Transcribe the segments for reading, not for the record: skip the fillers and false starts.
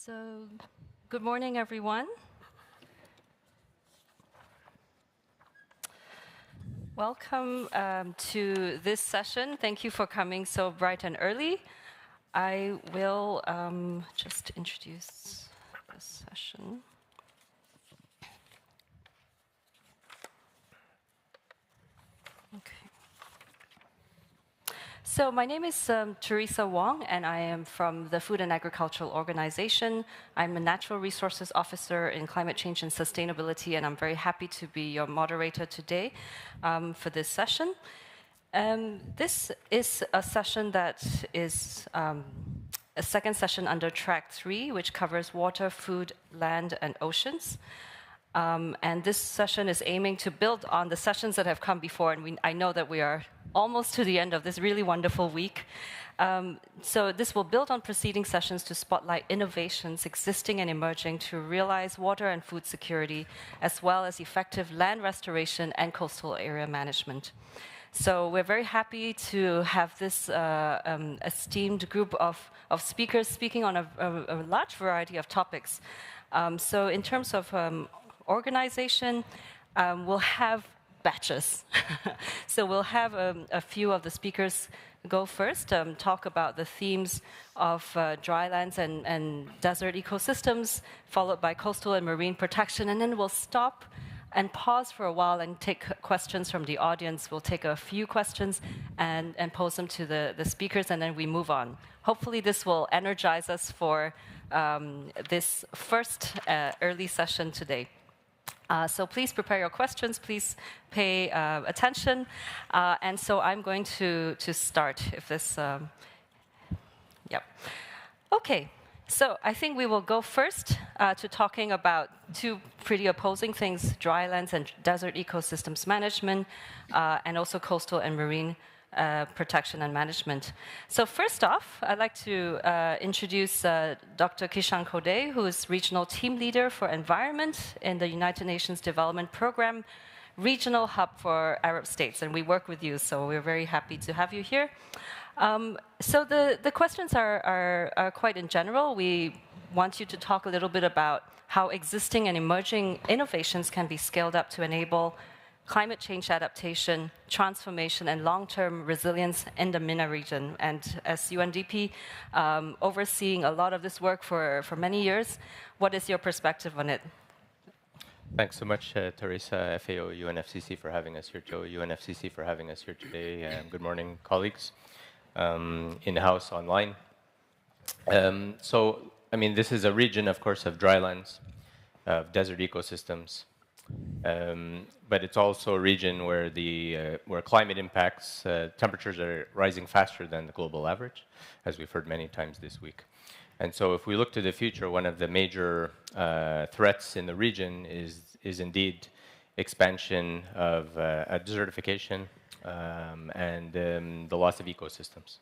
So, good morning, everyone. Welcome to this session. Thank you for coming so bright and early. I will just introduce this session. Okay. So my name is Teresa Wong, and I am from the Food and Agricultural Organization. I'm a Natural Resources Officer in Climate Change and Sustainability, and I'm very happy to be your moderator today for this session. This is a session that is a second session under Track 3, which covers water, food, land, and oceans. And this session is aiming to build on the sessions that have come before, and I know that we are almost to the end of this really wonderful week. So this will build on preceding sessions to spotlight innovations existing and emerging to realize water and food security, as well as effective land restoration and coastal area management. So we're very happy to have this esteemed group of speakers speaking on a large variety of topics. So in terms of organization, we'll have batches. So we'll have a few of the speakers go first, talk about the themes of drylands and desert ecosystems, followed by coastal and marine protection, and then we'll stop and pause for a while and take questions from the audience. We'll take a few questions and pose them to the speakers, and then we move on. Hopefully this will energize us for this first early session today. So please prepare your questions, please pay attention. And so I'm going to start if this, yep. Okay, so I think we will go first to talking about two pretty opposing things, drylands and desert ecosystems management, and also coastal and marine protection and management. So first off, I'd like to introduce Dr. Kishan Kode, who is Regional Team Leader for Environment in the United Nations Development Program, Regional Hub for Arab States. And we work with you, so we're very happy to have you here. So the questions are quite in general. We want you to talk a little bit about how existing and emerging innovations can be scaled up to enable climate change adaptation, transformation, and long-term resilience in the MENA region. And as UNDP, overseeing a lot of this work for many years, what is your perspective on it? Thanks so much, Teresa, FAO, UNFCCC for having us here, Joe, UNFCCC for having us here today. Good morning, colleagues, in-house, online. So, I mean, this is a region, of course, of drylands, of desert ecosystems, but it's also a region where where climate impacts, temperatures are rising faster than the global average, as we've heard many times this week. And so if we look to the future, one of the major threats in the region is indeed expansion of desertification and the loss of ecosystems.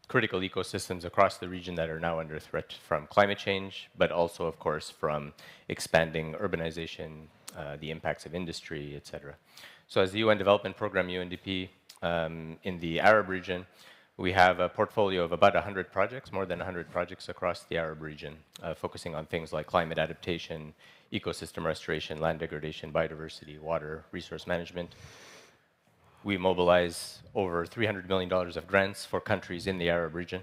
Critical ecosystems across the region that are now under threat from climate change, but also, of course, from expanding urbanization, the impacts of industry, etc. So as the UN Development Program, UNDP, in the Arab region, we have a portfolio of about 100 projects, more than 100 projects across the Arab region, focusing on things like climate adaptation, ecosystem restoration, land degradation, biodiversity, water, resource management. We mobilize over $300 million of grants for countries in the Arab region,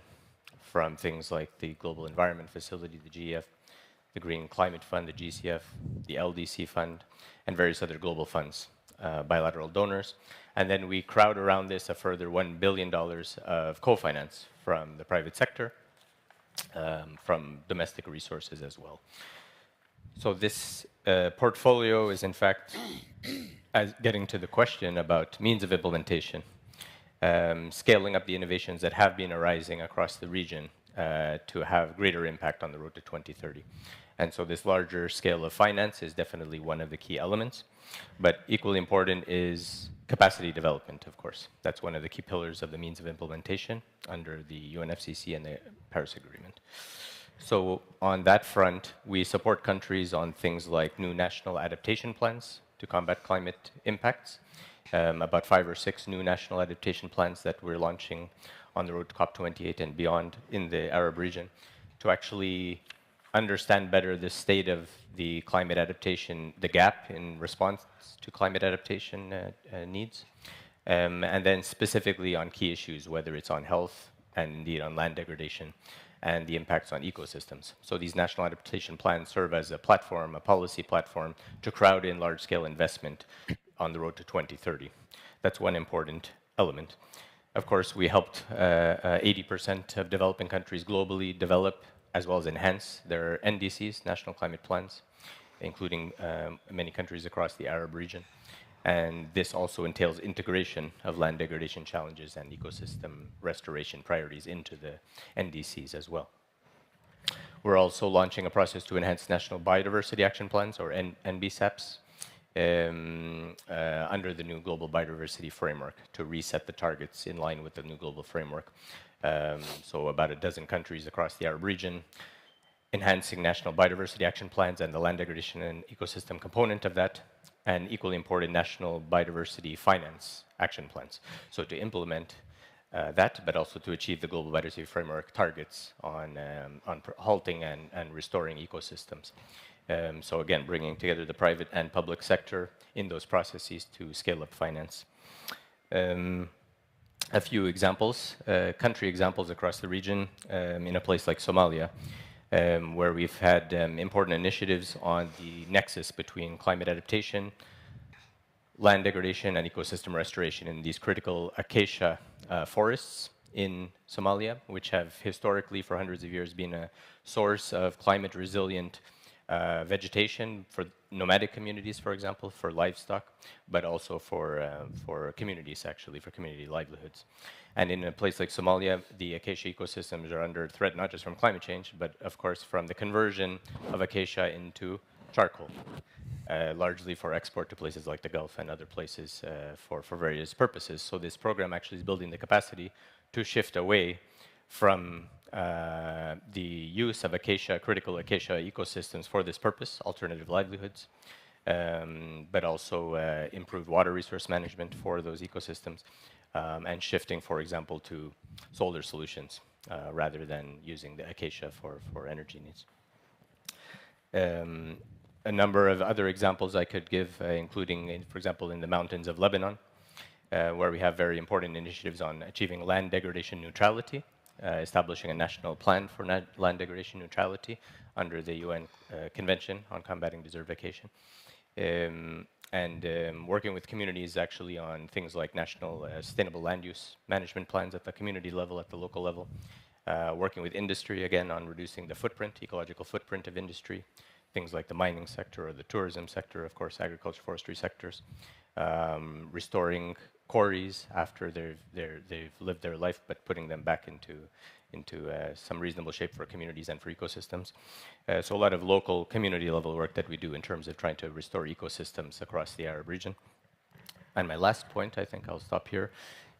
from things like the Global Environment Facility, the GEF, the Green Climate Fund, the GCF, the LDC Fund, and various other global funds, bilateral donors. And then we crowd around this a further $1 billion of co-finance from the private sector, from domestic resources as well. So this portfolio is, in fact, getting to the question about means of implementation, scaling up the innovations that have been arising across the region to have greater impact on the road to 2030. And so this larger scale of finance is definitely one of the key elements. But equally important is capacity development, of course. That's one of the key pillars of the means of implementation under the UNFCCC and the Paris Agreement. So on that front, we support countries on things like new national adaptation plans to combat climate impacts, about 5 or 6 new national adaptation plans that we're launching on the road to COP28 and beyond in the Arab region. to actually understand better the state of the climate adaptation, the gap in response to climate adaptation needs, and then specifically on key issues, whether it's on health and indeed on land degradation and the impacts on ecosystems. So these national adaptation plans serve as a platform, a policy platform, to crowd in large-scale investment on the road to 2030. That's one important element. Of course, we helped 80% of developing countries globally develop as well as enhance their NDCs, national climate plans, including many countries across the Arab region. And this also entails integration of land degradation challenges and ecosystem restoration priorities into the NDCs as well. We're also launching a process to enhance national biodiversity action plans, or NBSAPs, under the new global biodiversity framework to reset the targets in line with the new global framework. So about a dozen countries across the Arab region, enhancing national biodiversity action plans and the land degradation and ecosystem component of that, and equally important, national biodiversity finance action plans. So to implement that, but also to achieve the global biodiversity framework targets on halting and restoring ecosystems. So again, bringing together the private and public sector in those processes to scale up finance. A few examples, country examples across the region, in a place like Somalia, where we've had important initiatives on the nexus between climate adaptation, land degradation, and ecosystem restoration in these critical acacia forests in Somalia, which have historically, for hundreds of years, been a source of climate resilient vegetation for nomadic communities, for example, for livestock, but also for communities, actually, for community livelihoods. And in a place like Somalia, the acacia ecosystems are under threat, not just from climate change, but of course from the conversion of acacia into charcoal, largely for export to places like the Gulf and other places for various purposes. So this program actually is building the capacity to shift away from the use of acacia, critical acacia ecosystems for this purpose, alternative livelihoods, but also improved water resource management for those ecosystems, and shifting, for example, to solar solutions rather than using the acacia for energy needs. A number of other examples I could give, including, for example, in the mountains of Lebanon, where we have very important initiatives on achieving land degradation neutrality, establishing a national plan for land degradation neutrality under the UN Convention on Combating Desertification, and working with communities actually on things like national sustainable land use management plans at the community level, at the local level, working with industry, again, on reducing the footprint, ecological footprint of industry, things like the mining sector or the tourism sector, of course, agriculture, forestry sectors, restoring quarries after they've lived their life, but putting them back into some reasonable shape for communities and for ecosystems. So a lot of local community level work that we do in terms of trying to restore ecosystems across the Arab region. And my last point, I think I'll stop here,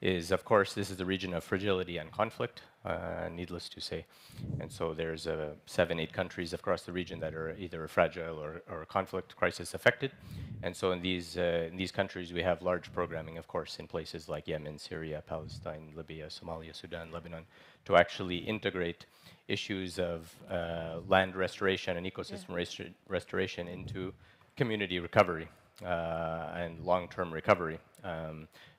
is, of course, this is the region of fragility and conflict, needless to say. And so there's 7, 8 countries across the region that are either fragile or conflict crisis affected. And so in these countries, we have large programming, of course, in places like Yemen, Syria, Palestine, Libya, Somalia, Sudan, Lebanon, to actually integrate issues of land restoration and ecosystem restoration into community recovery and long-term recovery.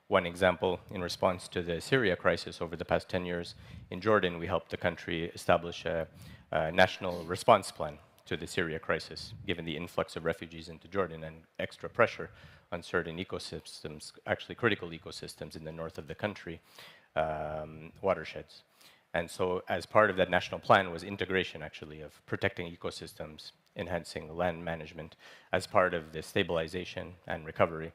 One example, in response to the Syria crisis over the past 10 years, in Jordan, we helped the country establish a national response plan to the Syria crisis, given the influx of refugees into Jordan and extra pressure on certain ecosystems, actually critical ecosystems in the north of the country, watersheds. And so as part of that national plan was integration, actually, of protecting ecosystems, enhancing land management as part of the stabilization and recovery.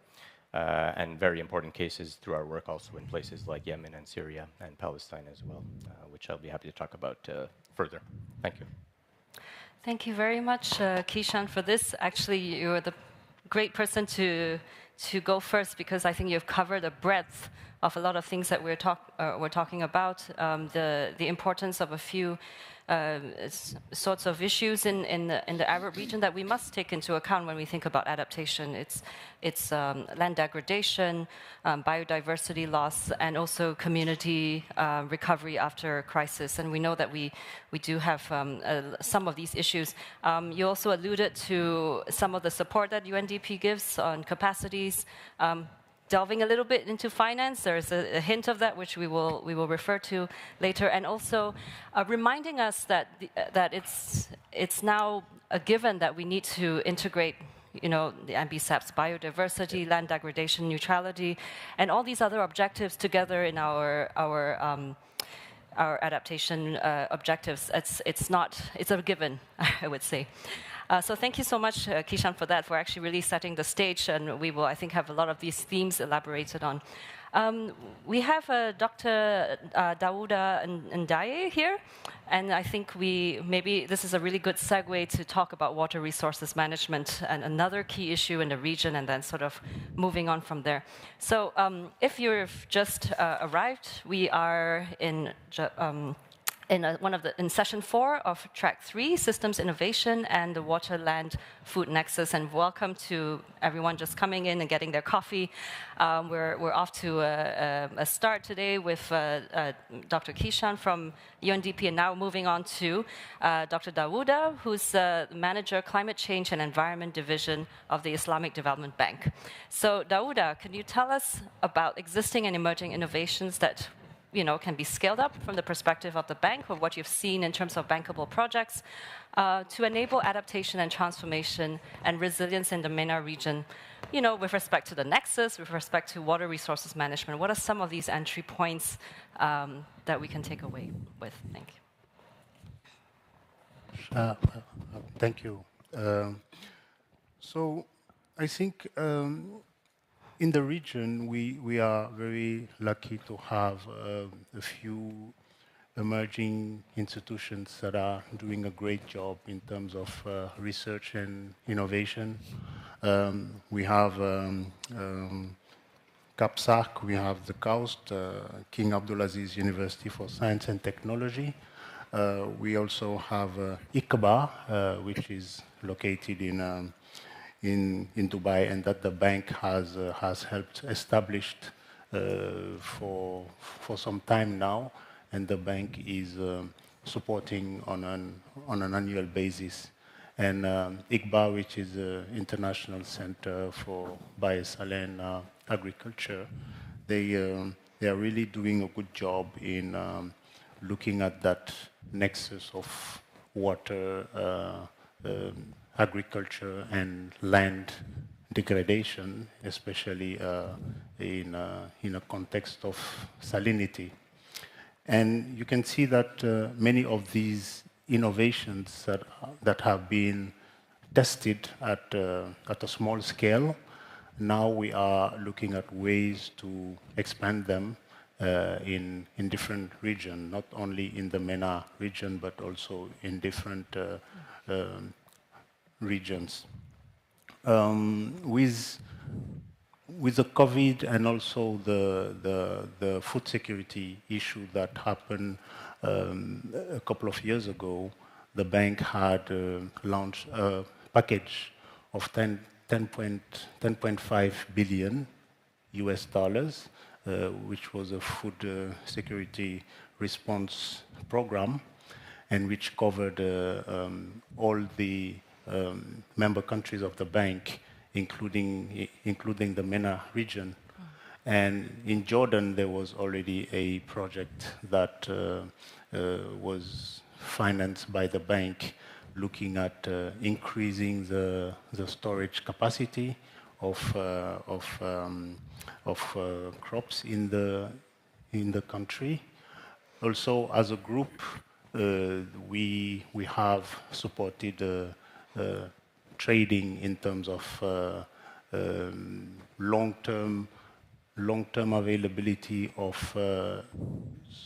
And very important cases through our work also in places like Yemen and Syria and Palestine as well, which I'll be happy to talk about further. Thank you. Thank you very much, Kishan, for this. Actually, you're the great person to go first, because I think you've covered a breadth of a lot of things that we're talking about. The importance of a few sorts of issues in the Arab region that we must take into account when we think about adaptation. It's land degradation, biodiversity loss, and also community recovery after crisis. And we know that we do have some of these issues. You also alluded to some of the support that UNDP gives on capacities. Delving a little bit into finance, there's a hint of that which we will refer to later, and also reminding us that it's now a given that we need to integrate, the NBSAP's biodiversity, land degradation, neutrality, and all these other objectives together in our adaptation objectives. It's a given, I would say. So thank you so much, Kishan, for that, for actually really setting the stage, and we will, I think, have a lot of these themes elaborated on. We have Dr. Daouda Ndaye here, and I think maybe this is a really good segue to talk about water resources management and another key issue in the region, and then sort of moving on from there. So if you've just arrived, we are in session 4 of track 3, Systems Innovation and the Water Land Food Nexus. And welcome to everyone just coming in and getting their coffee. We're off to a start today with Dr. Kishan from UNDP, and now moving on to Dr. Daouda, who's the Manager, Climate Change and Environment Division of the Islamic Development Bank. So Daouda, can you tell us about existing and emerging innovations that can be scaled up from the perspective of the bank, or what you've seen in terms of bankable projects to enable adaptation and transformation and resilience in the MENA region, with respect to the Nexus, with respect to water resources management? What are some of these entry points that we can take away with? Thank you. Thank you. So I think in the region, we are very lucky to have a few emerging institutions that are doing a great job in terms of research and innovation. We have CAPSAC, we have the KAUST, King Abdulaziz University for Science and Technology. We also have ICBA, which is located in Dubai, and that the bank has helped establish for some time now, and the bank is supporting on an annual basis. And ICBA, which is the International Center for Biosaline Agriculture, they are really doing a good job in looking at that nexus of water, agriculture and land degradation, especially in a context of salinity. And you can see that many of these innovations that have been tested at a small scale, now we are looking at ways to expand them in different regions, not only in the MENA region, but also in different regions. With the COVID and also the food security issue that happened a couple of years ago, the bank had launched a package of 10.5 billion US dollars, which was a food security response program, and which covered all the member countries of the bank, including the MENA region. And in Jordan, there was already a project that was financed by the bank, looking at increasing the storage capacity of crops in the country. Also, as a group, we have supported trading in terms of long-term availability of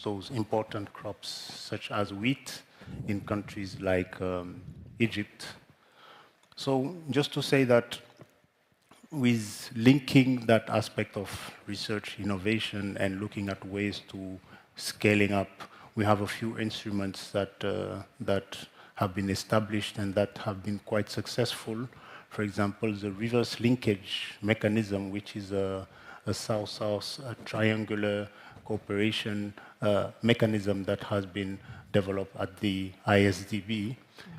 those important crops, such as wheat, in countries like Egypt. So just to say that with linking that aspect of research innovation and looking at ways to scaling up we have a few instruments that have been established and that have been quite successful. For example, the reverse linkage mechanism, which is a South-South triangular cooperation mechanism that has been developed at the ISDB,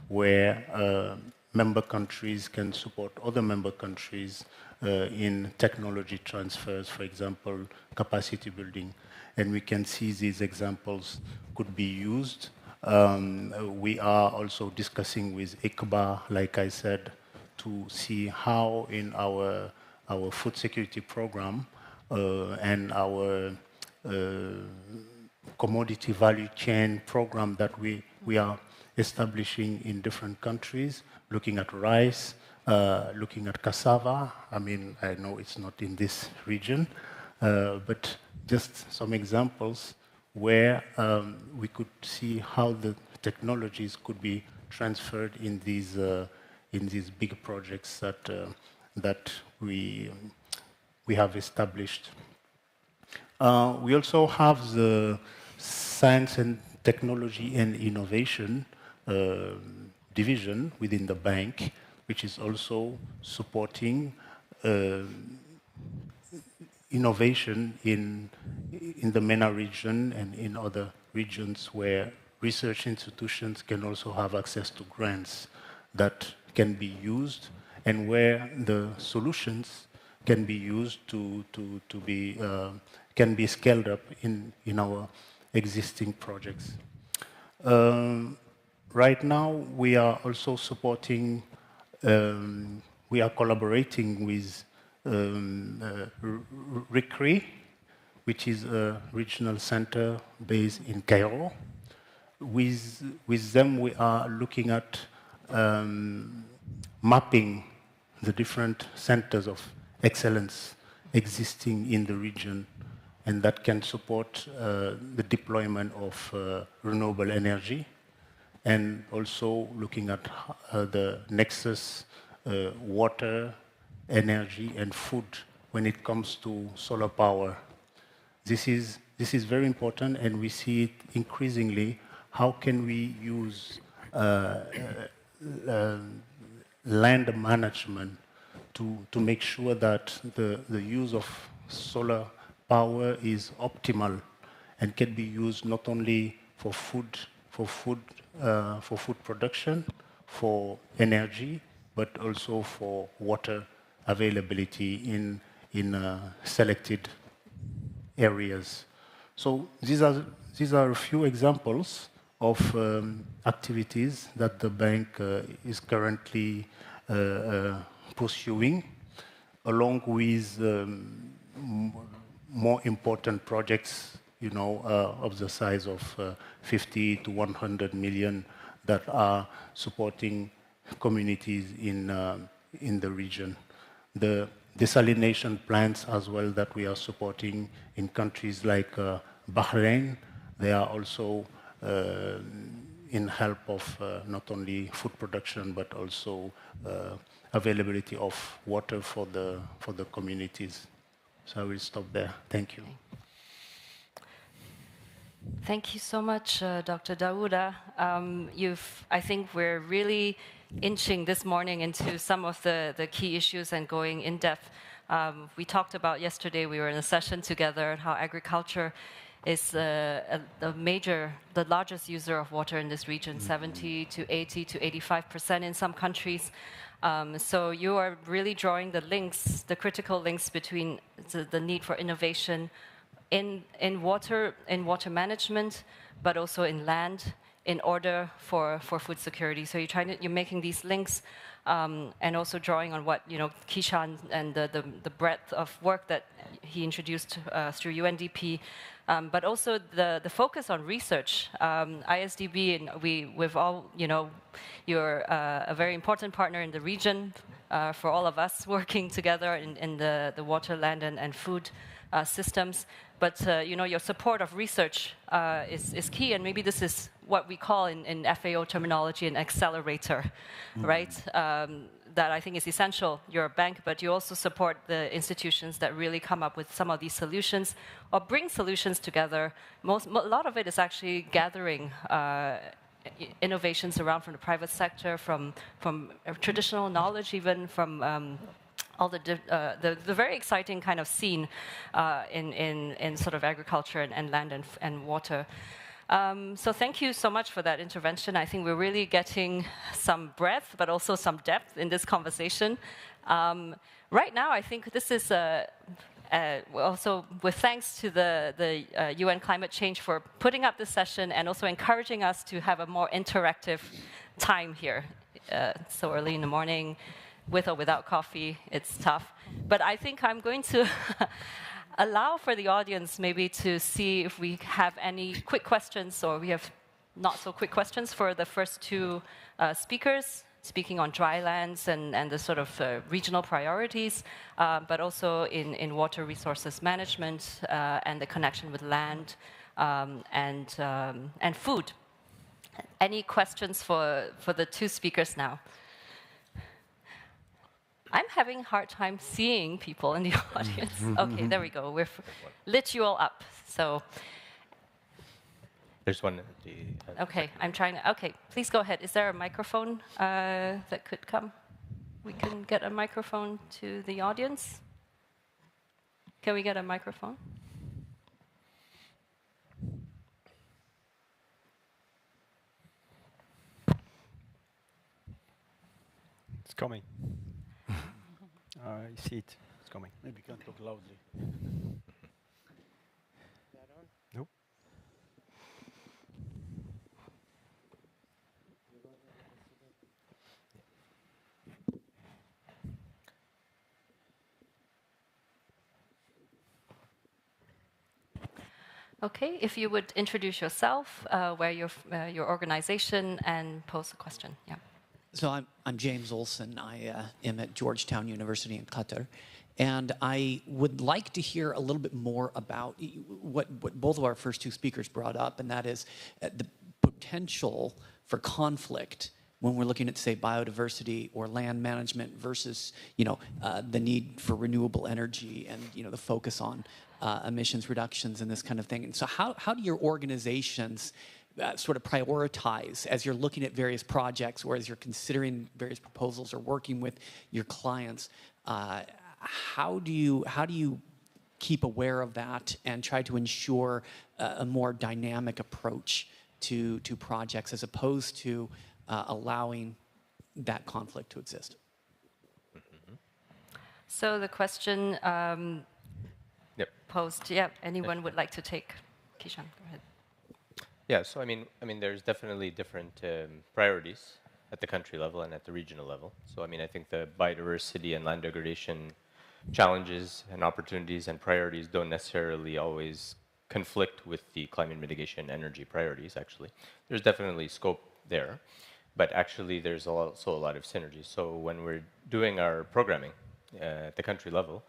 where member countries can support other member countries in technology transfers, for example, capacity building. And we can see these examples could be used. We are also discussing with ICBA, like I said, to see how in our food security program and our commodity value chain program that we are establishing in different countries, looking at rice, looking at cassava. I mean, I know it's not in this region, but just some examples where we could see how the technologies could be transferred in these big projects that we have established. We also have the Science and Technology and Innovation division within the bank, which is also supporting innovation in the MENA region and in other regions where research institutions can also have access to grants that can be used and where the solutions can be used can be scaled up in our existing projects. Right now, we are also supporting, we are collaborating with RICRI, which is a regional center based in Cairo. With them, we are looking at mapping the different centers of excellence existing in the region, and that can support the deployment of renewable energy, and also looking at the Nexus water, energy, and food when it comes to solar power. This is very important, and we see it increasingly. How can we use land management to make sure that the use of solar power is optimal and can be used not only for food production, for energy, but also for water availability in selected areas. So these are a few examples of activities that the bank is currently pursuing, along with more important projects, of the size of 50 to 100 million that are supporting communities in the region. The desalination plants as well that we are supporting in countries like Bahrain, they are also in help of not only food production but also availability of water for the communities. So I will stop there. Thank you. Thank you so much, Dr. Daouda. I think we're really inching this morning into some of the key issues and going in depth. We talked about yesterday, we were in a session together, how agriculture is the largest user of water in this region, 70 to 80 to 85% in some countries. So you are really drawing the links, the critical links between the need for innovation in water management, but also in land, in order for food security. So you're making these links, and also drawing on what Kishan and the breadth of work that he introduced through UNDP, but also the focus on research. ISDB, and we've all, you're a very important partner in the region for all of us working together in the water, land, and food systems. But your support of research is key, and maybe this is what we call in FAO terminology an accelerator, right? that I think is essential. You're a bank, but you also support the institutions that really come up with some of these solutions or bring solutions together. A lot of it is actually gathering innovations around from the private sector, from traditional knowledge, even from all the very exciting kind of scene in sort of agriculture and land and water. So thank you so much for that intervention. I think we're really getting some breadth, but also some depth in this conversation. Right now, I think this is also with thanks to the UN Climate Change for putting up this session and also encouraging us to have a more interactive time here. So early in the morning, with or without coffee, it's tough. But I think I'm going to allow for the audience maybe to see if we have any quick questions, or we have not so quick questions for the first two speakers, speaking on dry lands and the sort of regional priorities, but also in water resources management and the connection with land and food. Any questions for the two speakers now? I'm having a hard time seeing people in the audience. Okay, there we go. We've lit you all up. So, there's one. Okay, I'm trying to. Okay, please go ahead. Is there a microphone that could come? We can get a microphone to the audience. Can we get a microphone? It's coming. I see it. It's coming. Maybe you can talk loudly. Nope. Okay, if you would introduce yourself, where your organization, and pose a question. Yeah. So I'm James Olson. I am at Georgetown University in Qatar. And I would like to hear a little bit more about what both of our first two speakers brought up, and that is the potential for conflict when we're looking at, say, biodiversity or land management versus, the need for renewable energy and, the focus on emissions reductions and this kind of thing. And so how do your organizations sort of prioritize as you're looking at various projects or as you're considering various proposals or working with your clients? How do you keep aware of that and try to ensure a more dynamic approach to projects as opposed to allowing that conflict to exist? So the question posed. Yeah, anyone would like to take? Kishan, go ahead. Yeah, so I mean, there's definitely different priorities at the country level and at the regional level. So I mean, I think the biodiversity and land degradation challenges and opportunities and priorities don't necessarily always conflict with the climate mitigation energy priorities, actually. There's definitely scope there, but actually there's also a lot of synergy. So when we're doing our programming at the country level,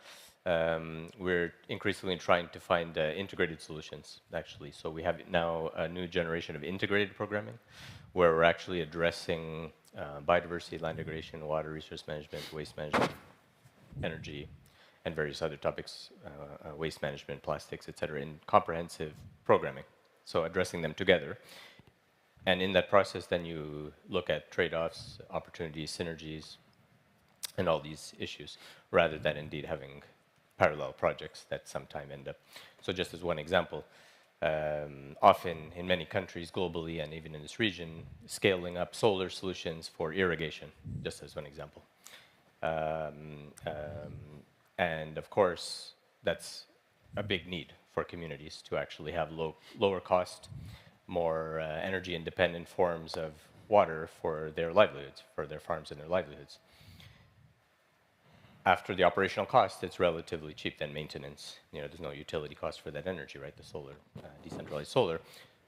we're increasingly trying to find integrated solutions, actually. So we have now a new generation of integrated programming, where we're actually addressing biodiversity, land degradation, water resource management, waste management, energy, and various other topics, waste management, plastics, etc., in comprehensive programming. So addressing them together. And in that process, then you look at trade-offs, opportunities, synergies, and all these issues, rather than indeed having parallel projects that sometime end up. So just as one example, often in many countries globally and even in this region, scaling up solar solutions for irrigation, just as one example. And of course, that's a big need for communities to actually have lower cost, more energy independent forms of water for their livelihoods, for their farms and their livelihoods. After the operational cost, it's relatively cheap than maintenance. There's no utility cost for that energy, right? The solar, decentralized solar.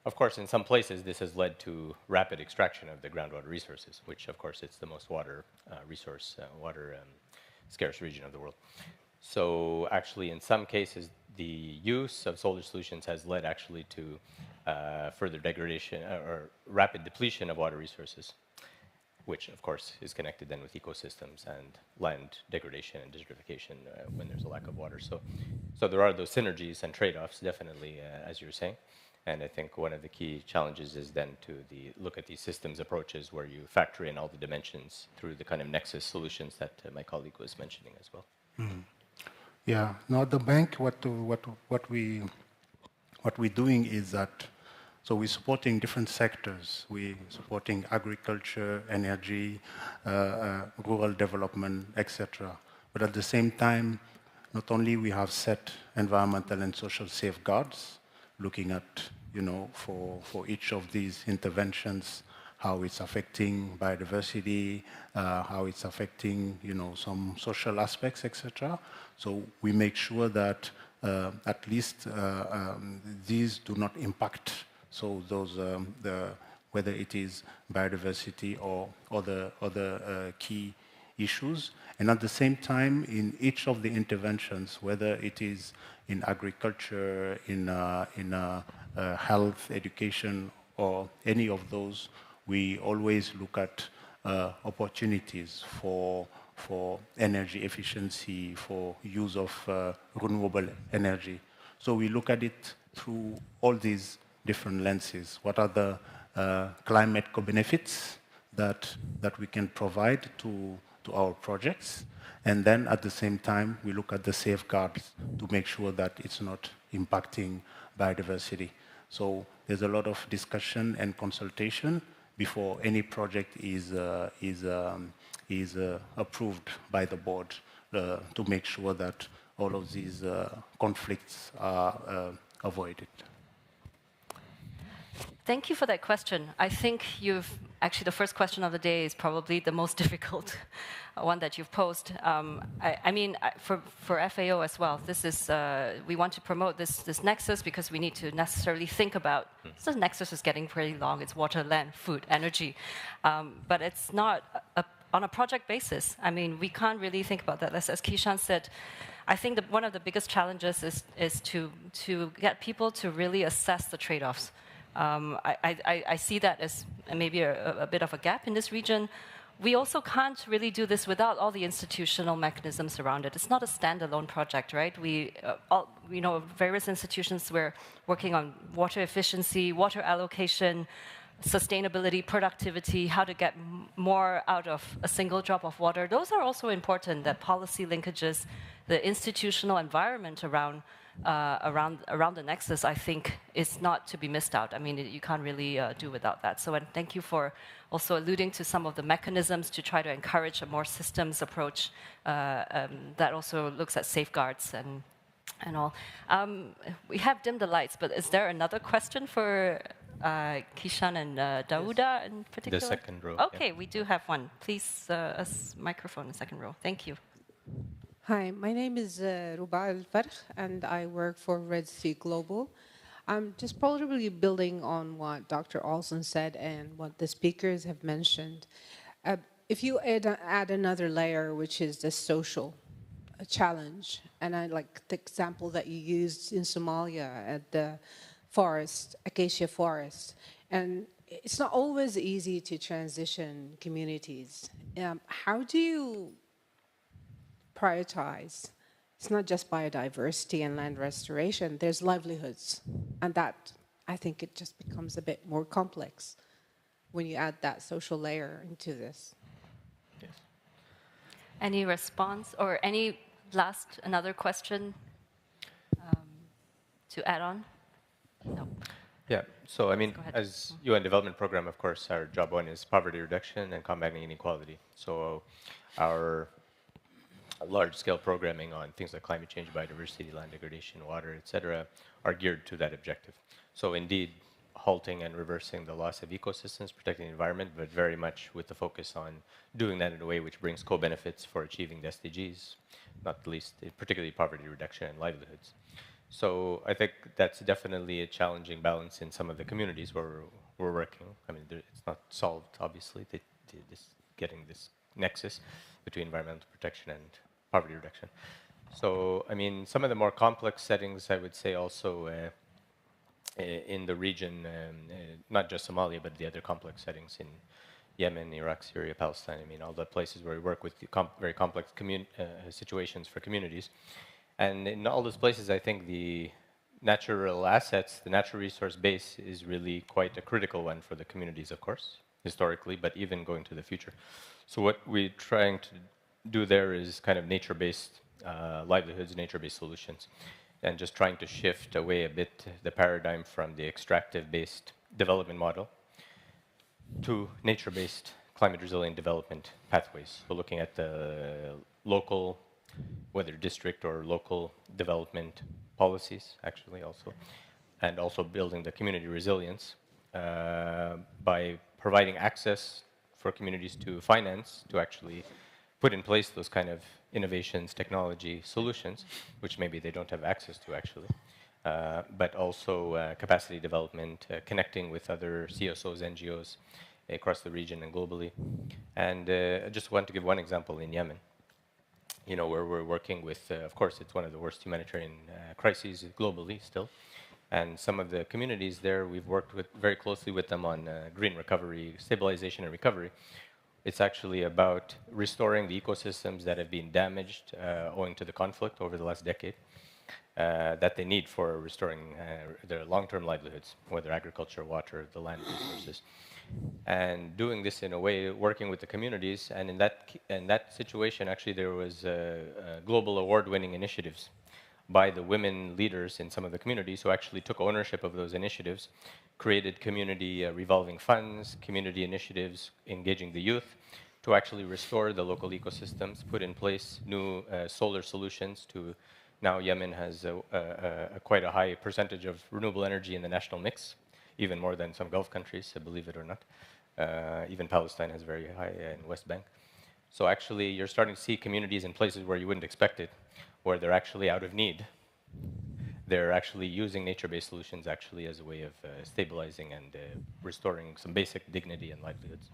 Of course, in some places, this has led to rapid extraction of the groundwater resources, which, of course, it's the most water scarce region of the world. So actually, in some cases, the use of solar solutions has led actually to further degradation or rapid depletion of water resources. which of course is connected then with ecosystems and land degradation and desertification when there's a lack of water. So there are those synergies and trade-offs, definitely, as you were saying. And I think one of the key challenges is then to look at these systems approaches where you factor in all the dimensions through the kind of Nexus solutions that my colleague was mentioning as well. Mm. Yeah. Now at the bank, what we're doing is that, so we're supporting different sectors. We're supporting agriculture, energy, rural development, etc. But at the same time, not only we have set environmental and social safeguards, looking at, for each of these interventions, how it's affecting biodiversity, how it's affecting, some social aspects, etc. So we make sure that at least these do not impact. So those, whether it is biodiversity or other key issues. And at the same time, in each of the interventions, whether it is in agriculture, in health, education, or any of those, we always look at opportunities for energy efficiency, for use of renewable energy. So we look at it through all these different lenses. What are the climate co-benefits that we can provide to our projects? And then at the same time, we look at the safeguards to make sure that it's not impacting biodiversity. So there's a lot of discussion and consultation before any project is approved by the board to make sure that all of these conflicts are avoided. Thank you for that question. I think actually the first question of the day is probably the most difficult one that you've posed. I mean, for FAO as well, this is, we want to promote this nexus because we need to necessarily think about, so the nexus is getting pretty long, it's water, land, food, energy, but it's not on a project basis. I mean, we can't really think about that. As Kishan said, I think that one of the biggest challenges is to get people to really assess the trade-offs. I see that as maybe a bit of a gap in this region. We also can't really do this without all the institutional mechanisms around it. It's not a standalone project, right? Various institutions, we're working on water efficiency, water allocation, sustainability, productivity, how to get more out of a single drop of water. Those are also important, that policy linkages, the institutional environment around the Nexus, I think, is not to be missed out. I mean, you can't really do without that. So, and thank you for also alluding to some of the mechanisms to try to encourage a more systems approach that also looks at safeguards and all. We have dimmed the lights, but is there another question for Kishan and Dauda in particular? The second row. Okay, we do have one. Please, a microphone in the second row. Thank you. Hi, my name is Ruba Al-Farh, and I work for Red Sea Global. I'm just probably building on what Dr. Olson said and what the speakers have mentioned. If you add another layer, which is the social challenge, and I like the example that you used in Somalia at the forest, acacia forest, and it's not always easy to transition communities. How do you prioritize? It's not just biodiversity and land restoration, there's livelihoods. And that, I think it just becomes a bit more complex when you add that social layer into this. Yes. Any response or another question to add on? No. Yeah, so I mean, as UN Development Program, of course, our job one is poverty reduction and combating inequality. So our large-scale programming on things like climate change, biodiversity, land degradation, water, etc., are geared to that objective. So indeed, halting and reversing the loss of ecosystems, protecting the environment, but very much with the focus on doing that in a way which brings co-benefits for achieving the SDGs, not least, particularly poverty reduction and livelihoods. So I think that's definitely a challenging balance in some of the communities where we're working. I mean, it's not solved, obviously, getting this nexus between environmental protection and poverty reduction. So, I mean, some of the more complex settings, I would say also in the region, not just Somalia, but the other complex settings Yemen, Iraq, Syria, Palestine. I mean, all the places where we work with the very complex situations for communities. And in all those places, I think the natural assets, the natural resource base is really quite a critical one for the communities, of course, historically, but even going to the future. So what we're trying to do there is kind of nature-based livelihoods, nature-based solutions, and just trying to shift away a bit the paradigm from the extractive-based development model to nature-based climate resilient development pathways. So looking at the local, whether district or local development policies, actually also, and also building the community resilience by providing access for communities to finance, to actually put in place those kind of innovations, technology, solutions, which maybe they don't have access to actually. But also capacity development, connecting with other CSOs, NGOs across the region and globally. And I just want to give one example in Yemen, you know, where we're working with, of course, it's one of the worst humanitarian crises globally still. And some of the communities there, we've worked with very closely with them on green recovery, stabilization and recovery. It's actually about restoring the ecosystems that have been damaged owing to the conflict over the last decade. That they need for restoring their long-term livelihoods, whether agriculture, water, the land resources. And doing this in a way, working with the communities, and in that situation, actually, there was global award-winning initiatives by the women leaders in some of the communities who actually took ownership of those initiatives, created community revolving funds, community initiatives, engaging the youth, to actually restore the local ecosystems, put in place new solar solutions to. Now Yemen has quite a high percentage of renewable energy in the national mix, even more than some Gulf countries, believe it or not. Even Palestine has very high in West Bank. So actually, you're starting to see communities in places where you wouldn't expect it, where they're actually out of need. They're actually using nature-based solutions actually as a way of stabilizing and restoring some basic dignity and livelihoods.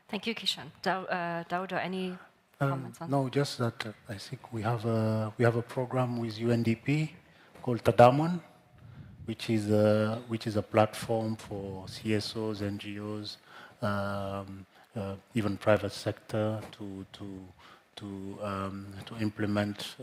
Thank you, Kishan. Daouda, any comments on no, just that I think we have a program with UNDP called Tadamun, which is a platform for CSOs, NGOs, even private sector to implement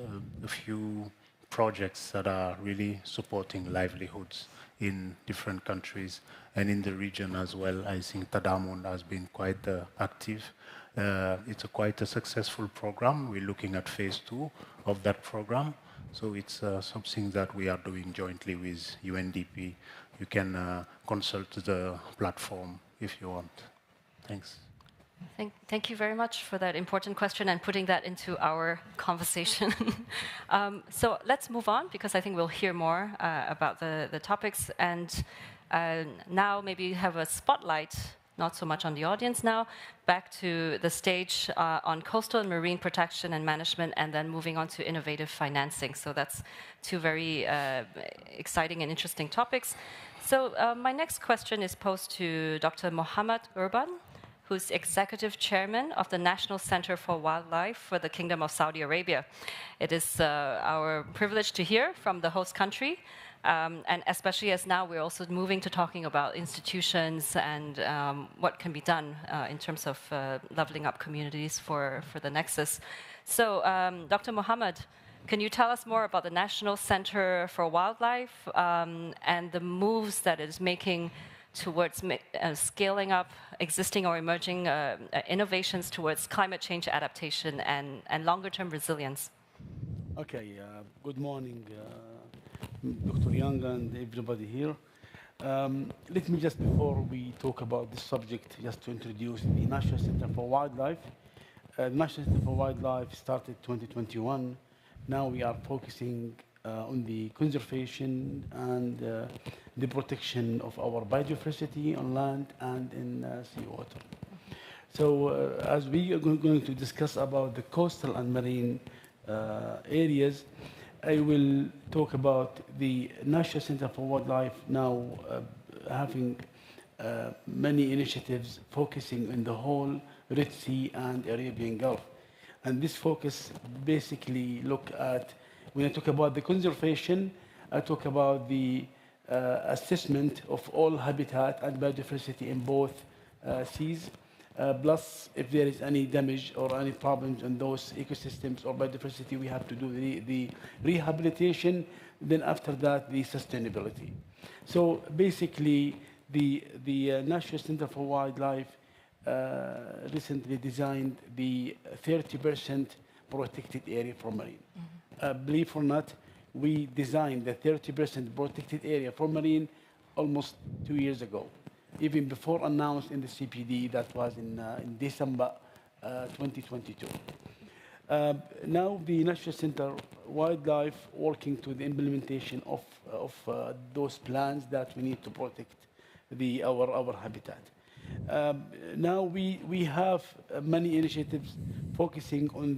a few projects that are really supporting livelihoods in different countries and in the region as well. I think Tadamun has been quite active. It's quite a successful program. We're looking at phase 2 of that program. So it's something that we are doing jointly with UNDP. You can consult the platform if you want. Thanks. Thank you very much for that important question and putting that into our conversation. So let's move on, because I think we'll hear more about the topics. And now maybe have a spotlight, not so much on the audience now, back to the stage on coastal and marine protection and management, and then moving on to innovative financing. So that's two very exciting and interesting topics. So my next question is posed to Dr. Mohammed Urban, who's executive chairman of the National Center for Wildlife for the Kingdom of Saudi Arabia. It is our privilege to hear from the host country, and especially as now we're also moving to talking about institutions and what can be done in terms of leveling up communities for the Nexus. So, Dr. Mohammed, can you tell us more about the National Center for Wildlife and the moves that it is making towards scaling up existing or emerging innovations towards climate change adaptation and longer-term resilience? Okay, good morning, Dr. Young and everybody here. Let me just, before we talk about this subject, just to introduce the National Center for Wildlife. The National Center for Wildlife started 2021. Now we are focusing on the conservation and the protection of our biodiversity on land and in seawater. So as we are going to discuss about the coastal and marine areas, I will talk about the National Center for Wildlife now having many initiatives focusing on the whole Red Sea and Arabian Gulf. And this focus basically look at, when I talk about the conservation, I talk about the assessment of all habitat and biodiversity in both seas. Plus, if there is any damage or any problems in those ecosystems or biodiversity, we have to do the rehabilitation. Then after that, the sustainability. So basically, the National Center for Wildlife recently designed the 30% protected area for marine. Believe it or not, we designed the 30% protected area for marine almost 2 years ago, even before announced in the CPD that was in December 2022. Now the National Center Wildlife working to the implementation of those plans that we need to protect our habitat. Now we have many initiatives focusing on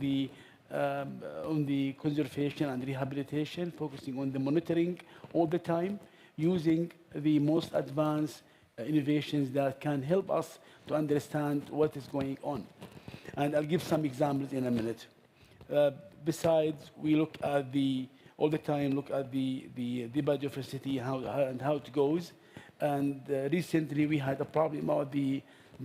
the conservation and rehabilitation, focusing on the monitoring all the time, using the most advanced innovations that can help us to understand what is going on. And I'll give some examples in a minute. Besides, we look at all the time look at the biodiversity and how it goes. And recently we had a problem about the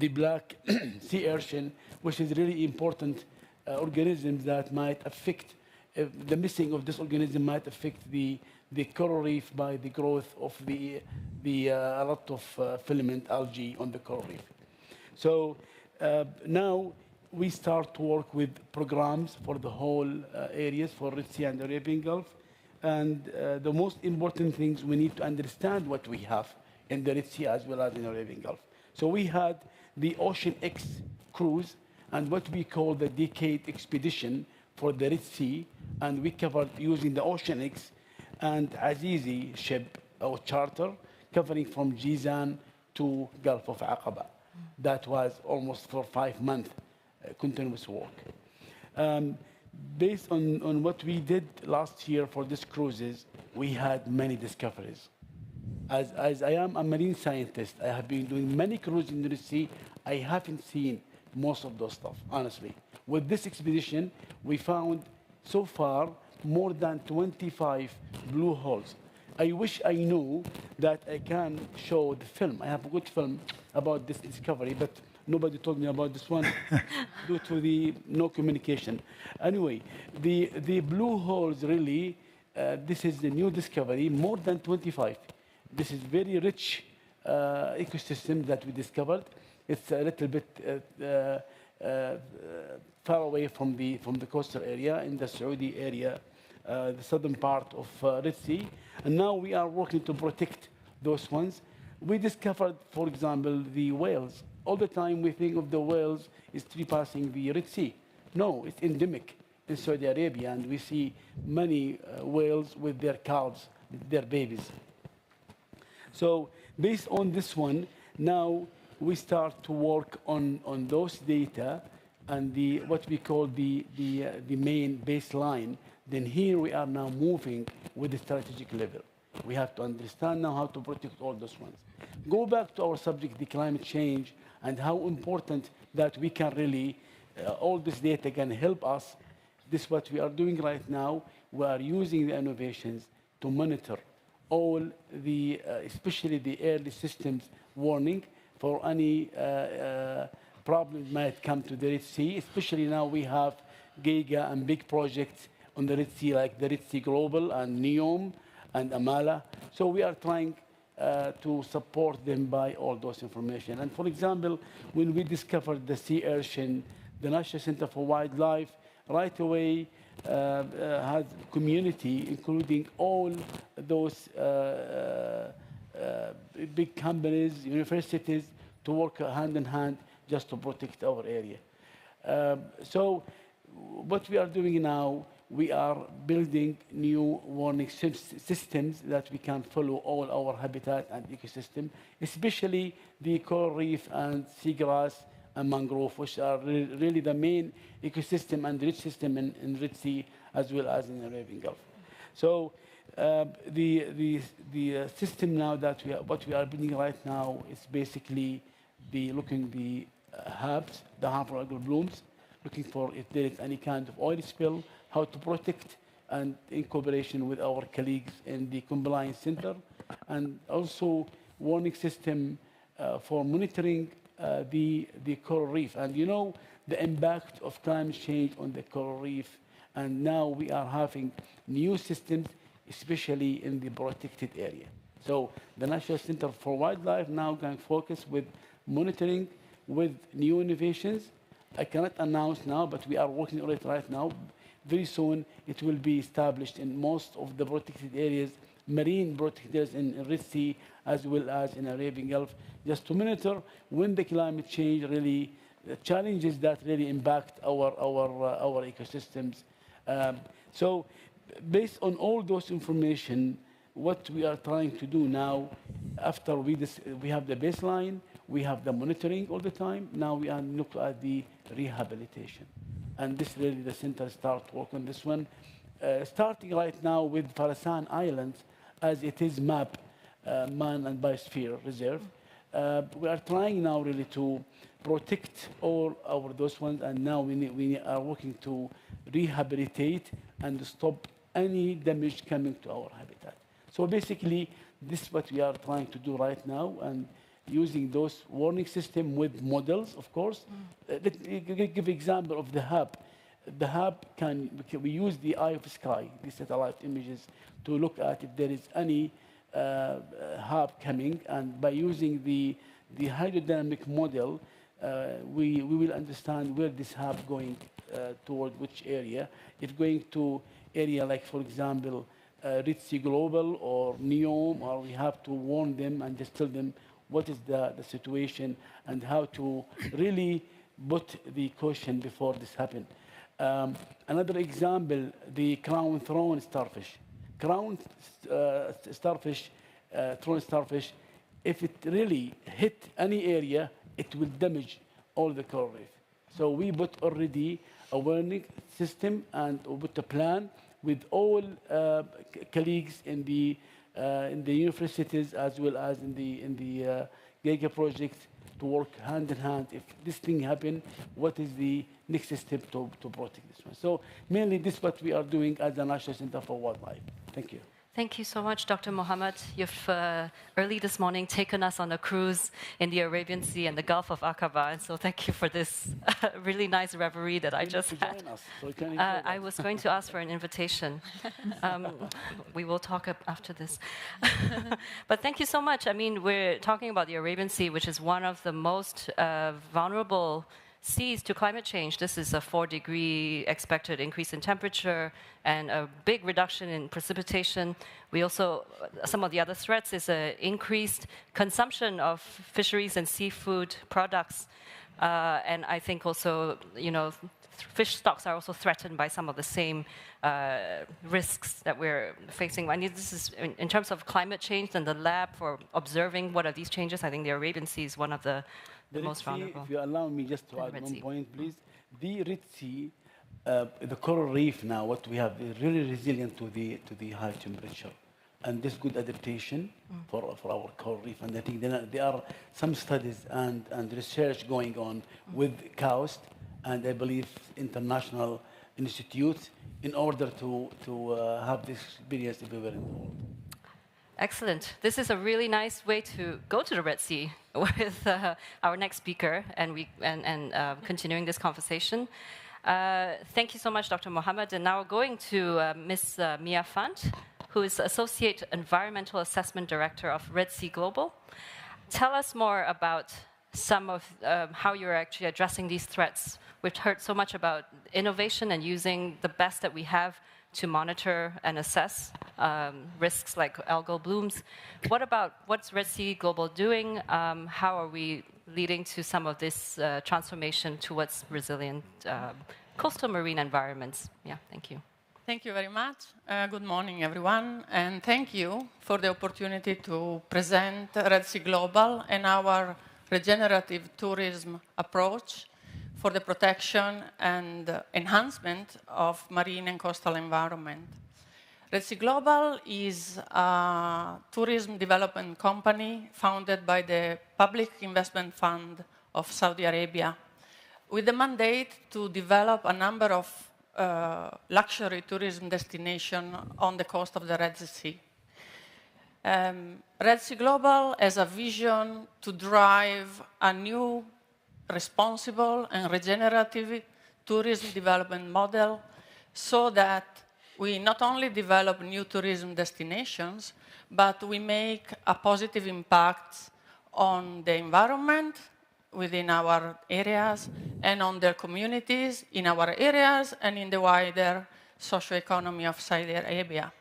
black sea urchin, which is really important organisms that might affect, the missing of this organism might affect the coral reef by the growth of a lot of filament algae on the coral reef. So now we start to work with programs for the whole areas for Red Sea and Arabian Gulf. And the most important things, we need to understand what we have in the Red Sea as well as in the Arabian Gulf. So we had the Ocean X cruise and what we call the Decade Expedition for the Red Sea. And we covered using the Ocean X and Azizi ship or charter, covering from Jizan to Gulf of Aqaba. That was almost for 5 months continuous work. Based on what we did last year for these cruises, we had many discoveries. As I am a marine scientist, I have been doing many cruises in the sea. I haven't seen most of those stuff, honestly. With this expedition, we found so far more than 25 blue holes. I wish I knew that I can show the film. I have a good film about this discovery, but nobody told me about this one due to the no communication. Anyway, the blue holes really, this is the new discovery, more than 25. This is very rich ecosystem that we discovered. It's a little bit far away from the coastal area in the Saudi area, the southern part of Red Sea. And now we are working to protect those ones. We discovered, for example, the whales. All the time we think of the whales is trespassing the Red Sea. No, it's endemic in Saudi Arabia, and we see many whales with their calves, their babies. So based on this one, now we start to work on those data and what we call the main baseline. Then here we are now moving with the strategic level. We have to understand now how to protect all those ones. Go back to our subject, the climate change, and how important that we can really, all this data can help us. This is what we are doing right now. We are using the innovations to monitor all the, especially the early systems warning for any problems might come to the Red Sea. Especially now we have giga and big projects on the Red Sea, like the Red Sea Global and NEOM and Amala. So we are trying to support them by all those information. And for example, when we discovered the sea urchin, the National Center for Wildlife right away has community, including all those big companies, universities, to work hand in hand just to protect our area. So what we are doing now, we are building new warning systems that we can follow all our habitat and ecosystem, especially the coral reef and seagrass and mangrove, which are really the main ecosystem and rich system in Red Sea as well as in the Arabian Gulf. So the system now that what we are building right now is basically looking the HABs, the harmful algal blooms, looking for if there is any kind of oil spill, how to protect, and in cooperation with our colleagues in the compliance center, and also warning system for monitoring the coral reef. And you know the impact of climate change on the coral reef. And now we are having new systems, especially in the protected area. So the National Center for Wildlife now can focus with monitoring, with new innovations. I cannot announce now, but we are working on it right now. Very soon, it will be established in most of the protected areas, marine protected areas in Red Sea, as well as in Arabian Gulf, just to monitor when the climate change really challenges that really impact our ecosystems. So based on all those information, what we are trying to do now, after we have the baseline, we have the monitoring all the time, now we are looking at the rehabilitation. And this really, the center start work on this one, starting right now with Farasan Islands, as it is MAP, Man and Biosphere Reserve. We are trying now really to protect all our those ones, and now we are working to rehabilitate and stop any damage coming to our habitat. So basically, this is what we are trying to do right now, and using those warning system with models, of course. Let me give example of the hub. The hub we use the eye of the sky, the satellite images, to look at if there is any hub coming, and by using the hydrodynamic model, we will understand where this hub going toward which area. It's going to area like, for example, Red Sea Global or NEOM, or we have to warn them and just tell them what is the situation and how to really put the caution before this happens. Another example, the crown thorn starfish. Crown starfish, thorn starfish, if it really hit any area, it will damage all the coral reef. So we put already a warning system and we put a plan with all colleagues in the universities as well as in the Giga project to work hand in hand. If this thing happen, what is the next step to protect this one? So mainly this is what we are doing at the National Center for Wildlife. Thank you. Thank you so much, Dr. Mohammed. You've early this morning taken us on a cruise in the Arabian Sea and the Gulf of Aqaba, and so thank you for this really nice reverie that I just had. I was going to ask for an invitation. We will talk after this. But thank you so much. I mean, we're talking about the Arabian Sea, which is one of the most vulnerable seas to climate change. This is a 4-degree expected increase in temperature and a big reduction in precipitation. We also, some of the other threats is an increased consumption of fisheries and seafood products. And I think also, you know, fish stocks are also threatened by some of the same risks that we're facing. I mean, this is, in terms of climate change and the lab for observing what are these changes, I think the Arabian Sea is one of the most vulnerable. If you allow me just to add one point, please. The Red Sea, the coral reef now, what we have is really resilient to the high temperature. And this good adaptation for our coral reef. And I think there are some studies and research going on with KAUST and I believe international institutes in order to have this experience everywhere in the world. Excellent. This is a really nice way to go to the Red Sea with our next speaker and continuing this conversation. Thank you so much, Dr. Mohammed. And now going to Ms. Mia Fant, who is Associate Environmental Assessment Director of Red Sea Global. Tell us more about some of how you're actually addressing these threats. We've heard so much about innovation and using the best that we have to monitor and assess risks like algal blooms. What's Red Sea Global doing? How are we leading to some of this transformation towards resilient coastal marine environments? Yeah, thank you. Thank you very much. Good morning, everyone. And thank you for the opportunity to present Red Sea Global and our regenerative tourism approach for the protection and enhancement of marine and coastal environment. Red Sea Global is a tourism development company founded by the Public Investment Fund of Saudi Arabia with the mandate to develop a number of luxury tourism destinations on the coast of the Red Sea. Red Sea Global has a vision to drive a new, responsible and regenerative tourism development model so that we not only develop new tourism destinations, but we make a positive impact on the environment within our areas and on their communities in our areas and in the wider socioeconomy of Saudi Arabia.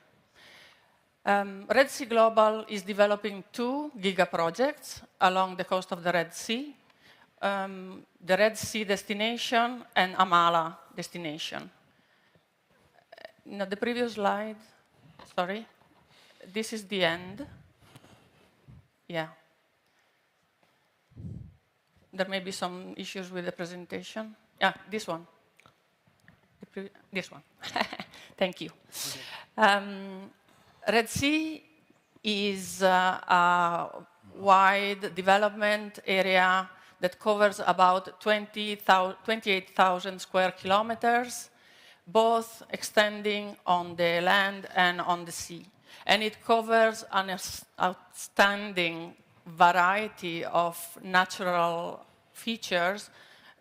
Red Sea Global is developing 2 giga projects along the coast of the Red Sea, the Red Sea destination and Amala destination. Now, the previous slide, sorry, this is the end. Yeah. There may be some issues with the presentation. Yeah, this one. This one. Thank you. Red Sea is a wide development area that covers about 28,000 square kilometers, both extending on the land and on the sea. And it covers an outstanding variety of natural features,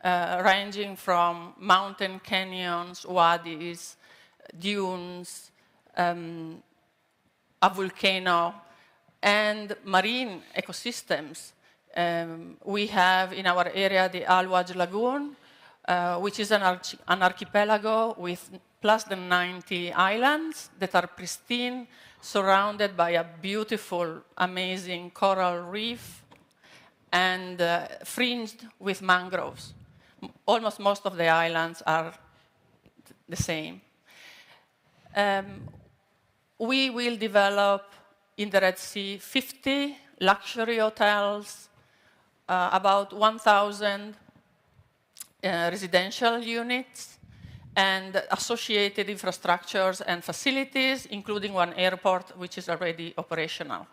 ranging from mountain canyons, wadis, dunes, a volcano, and marine ecosystems. We have in our area the Al-Waj Lagoon, which is an archipelago with plus than 90 islands that are pristine, surrounded by a beautiful, amazing coral reef, and fringed with mangroves. Almost most of the islands are the same. We will develop in the Red Sea 50 luxury hotels, about 1,000 residential units, and associated infrastructures and facilities, including one airport, which is already operational.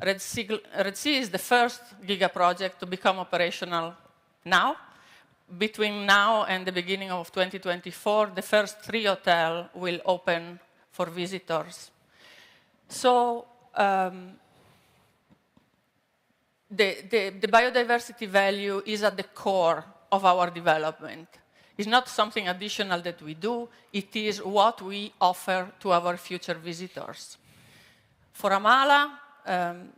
Red Sea is the first giga project to become operational now. Between now and the beginning of 2024, the first 3 hotels will open for visitors. So the biodiversity value is at the core of our development. It's not something additional that we do, it is what we offer to our future visitors. For Amala,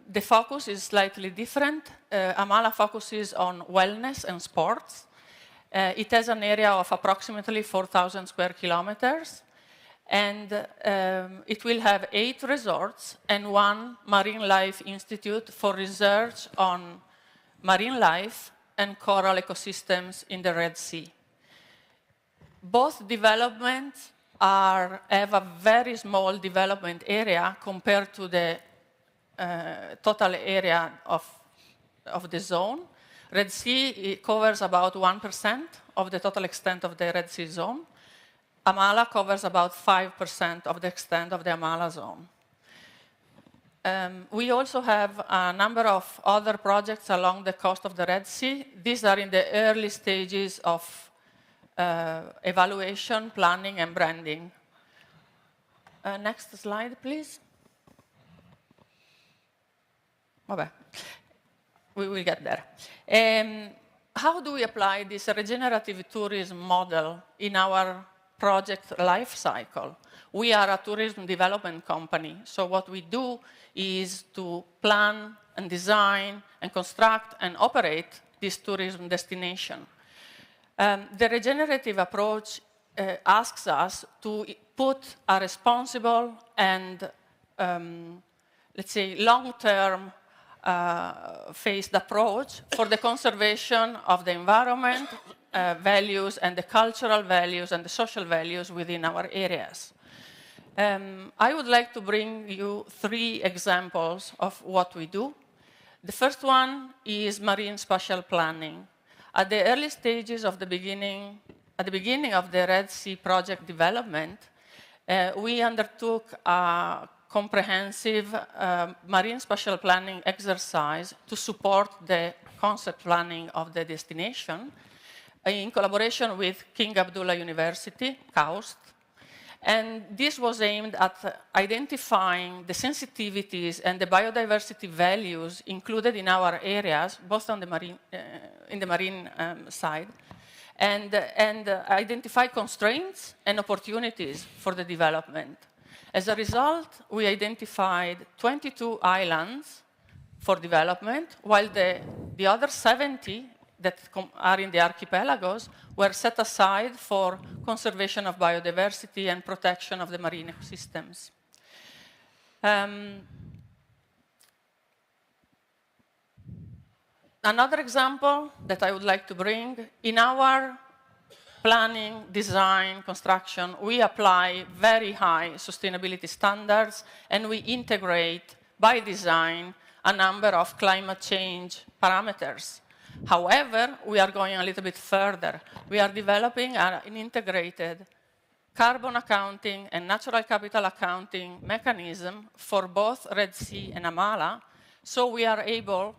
the focus is slightly different. Amala focuses on wellness and sports. It has an area of approximately 4,000 square kilometers, and it will have 8 resorts and 1 marine life institute for research on marine life and coral ecosystems in the Red Sea. Both developments have a very small development area compared to the total area of the zone. Red Sea covers about 1% of the total extent of the Red Sea zone. Amala covers about 5% of the extent of the Amala zone. We also have a number of other projects along the coast of the Red Sea. These are in the early stages of evaluation, planning, and branding. Next slide, please. Okay. We will get there. How do we apply this regenerative tourism model in our project life cycle? We are a tourism development company, so what we do is to plan and design and construct and operate this tourism destination. The regenerative approach asks us to put a responsible and, let's say, long-term phased approach for the conservation of the environment, values, and the cultural values and the social values within our areas. I would like to bring you 3 examples of what we do. The first one is marine spatial planning. At the early stages of at the beginning of the Red Sea project development, we undertook a comprehensive marine spatial planning exercise to support the concept planning of the destination in collaboration with King Abdullah University, KAUST, And this was aimed at identifying the sensitivities and the biodiversity values included in our areas, both on the marine, in the marine side, and identify constraints and opportunities for the development. As a result, we identified 22 islands for development, while the other 70 that are in the archipelagos were set aside for conservation of biodiversity and protection of the marine ecosystems. Another example that I would like to bring, in our planning, design, construction, we apply very high sustainability standards, and we integrate, by design, a number of climate change parameters. However, we are going a little bit further. We are developing an integrated carbon accounting and natural capital accounting mechanism for both Red Sea and Amala, so we are able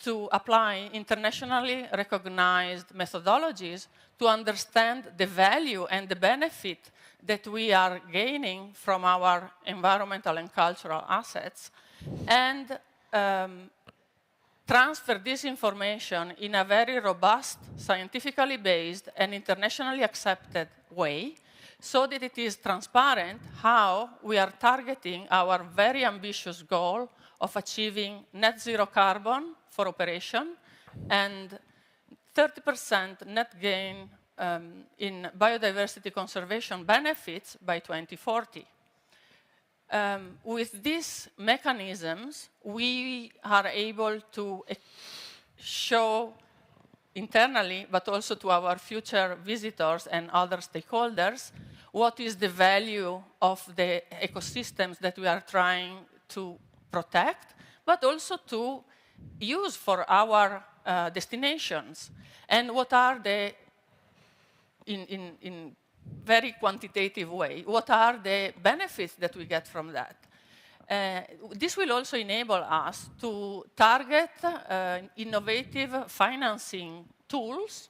to apply internationally recognized methodologies to understand the value and the benefit that we are gaining from our environmental and cultural assets, and transfer this information in a very robust, scientifically based, and internationally accepted way, so that it is transparent how we are targeting our very ambitious goal of achieving net zero carbon for operation and 30% net gain in biodiversity conservation benefits by 2040. With these mechanisms, we are able to show internally, but also to our future visitors and other stakeholders, what is the value of the ecosystems that we are trying to protect, but also to use for our destinations, and what are the, in very quantitative way, what are the benefits that we get from that. This will also enable us to target innovative financing tools,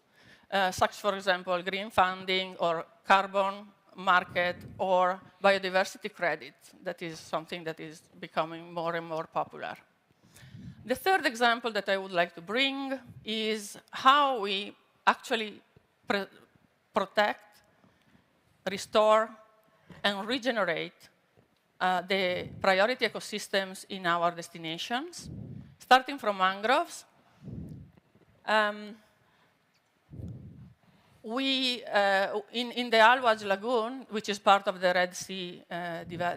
such, for example, green funding or carbon market or biodiversity credit. That is something that is becoming more and more popular. The third example that I would like to bring is how we actually protect, restore, and regenerate the priority ecosystems in our destinations, starting from mangroves. In the Al-Waj Lagoon, which is part of the Red Sea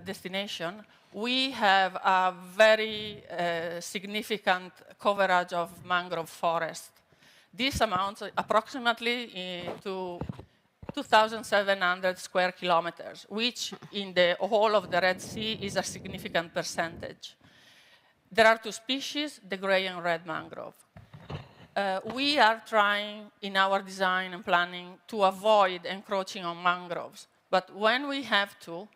destination, we have a very significant coverage of mangrove forest. This amounts approximately to 2,700 square kilometers, which in the whole of the Red Sea is a significant percentage. There are two species, the gray and red mangrove. We are trying in our design and planning to avoid encroaching on mangroves, but when we have to,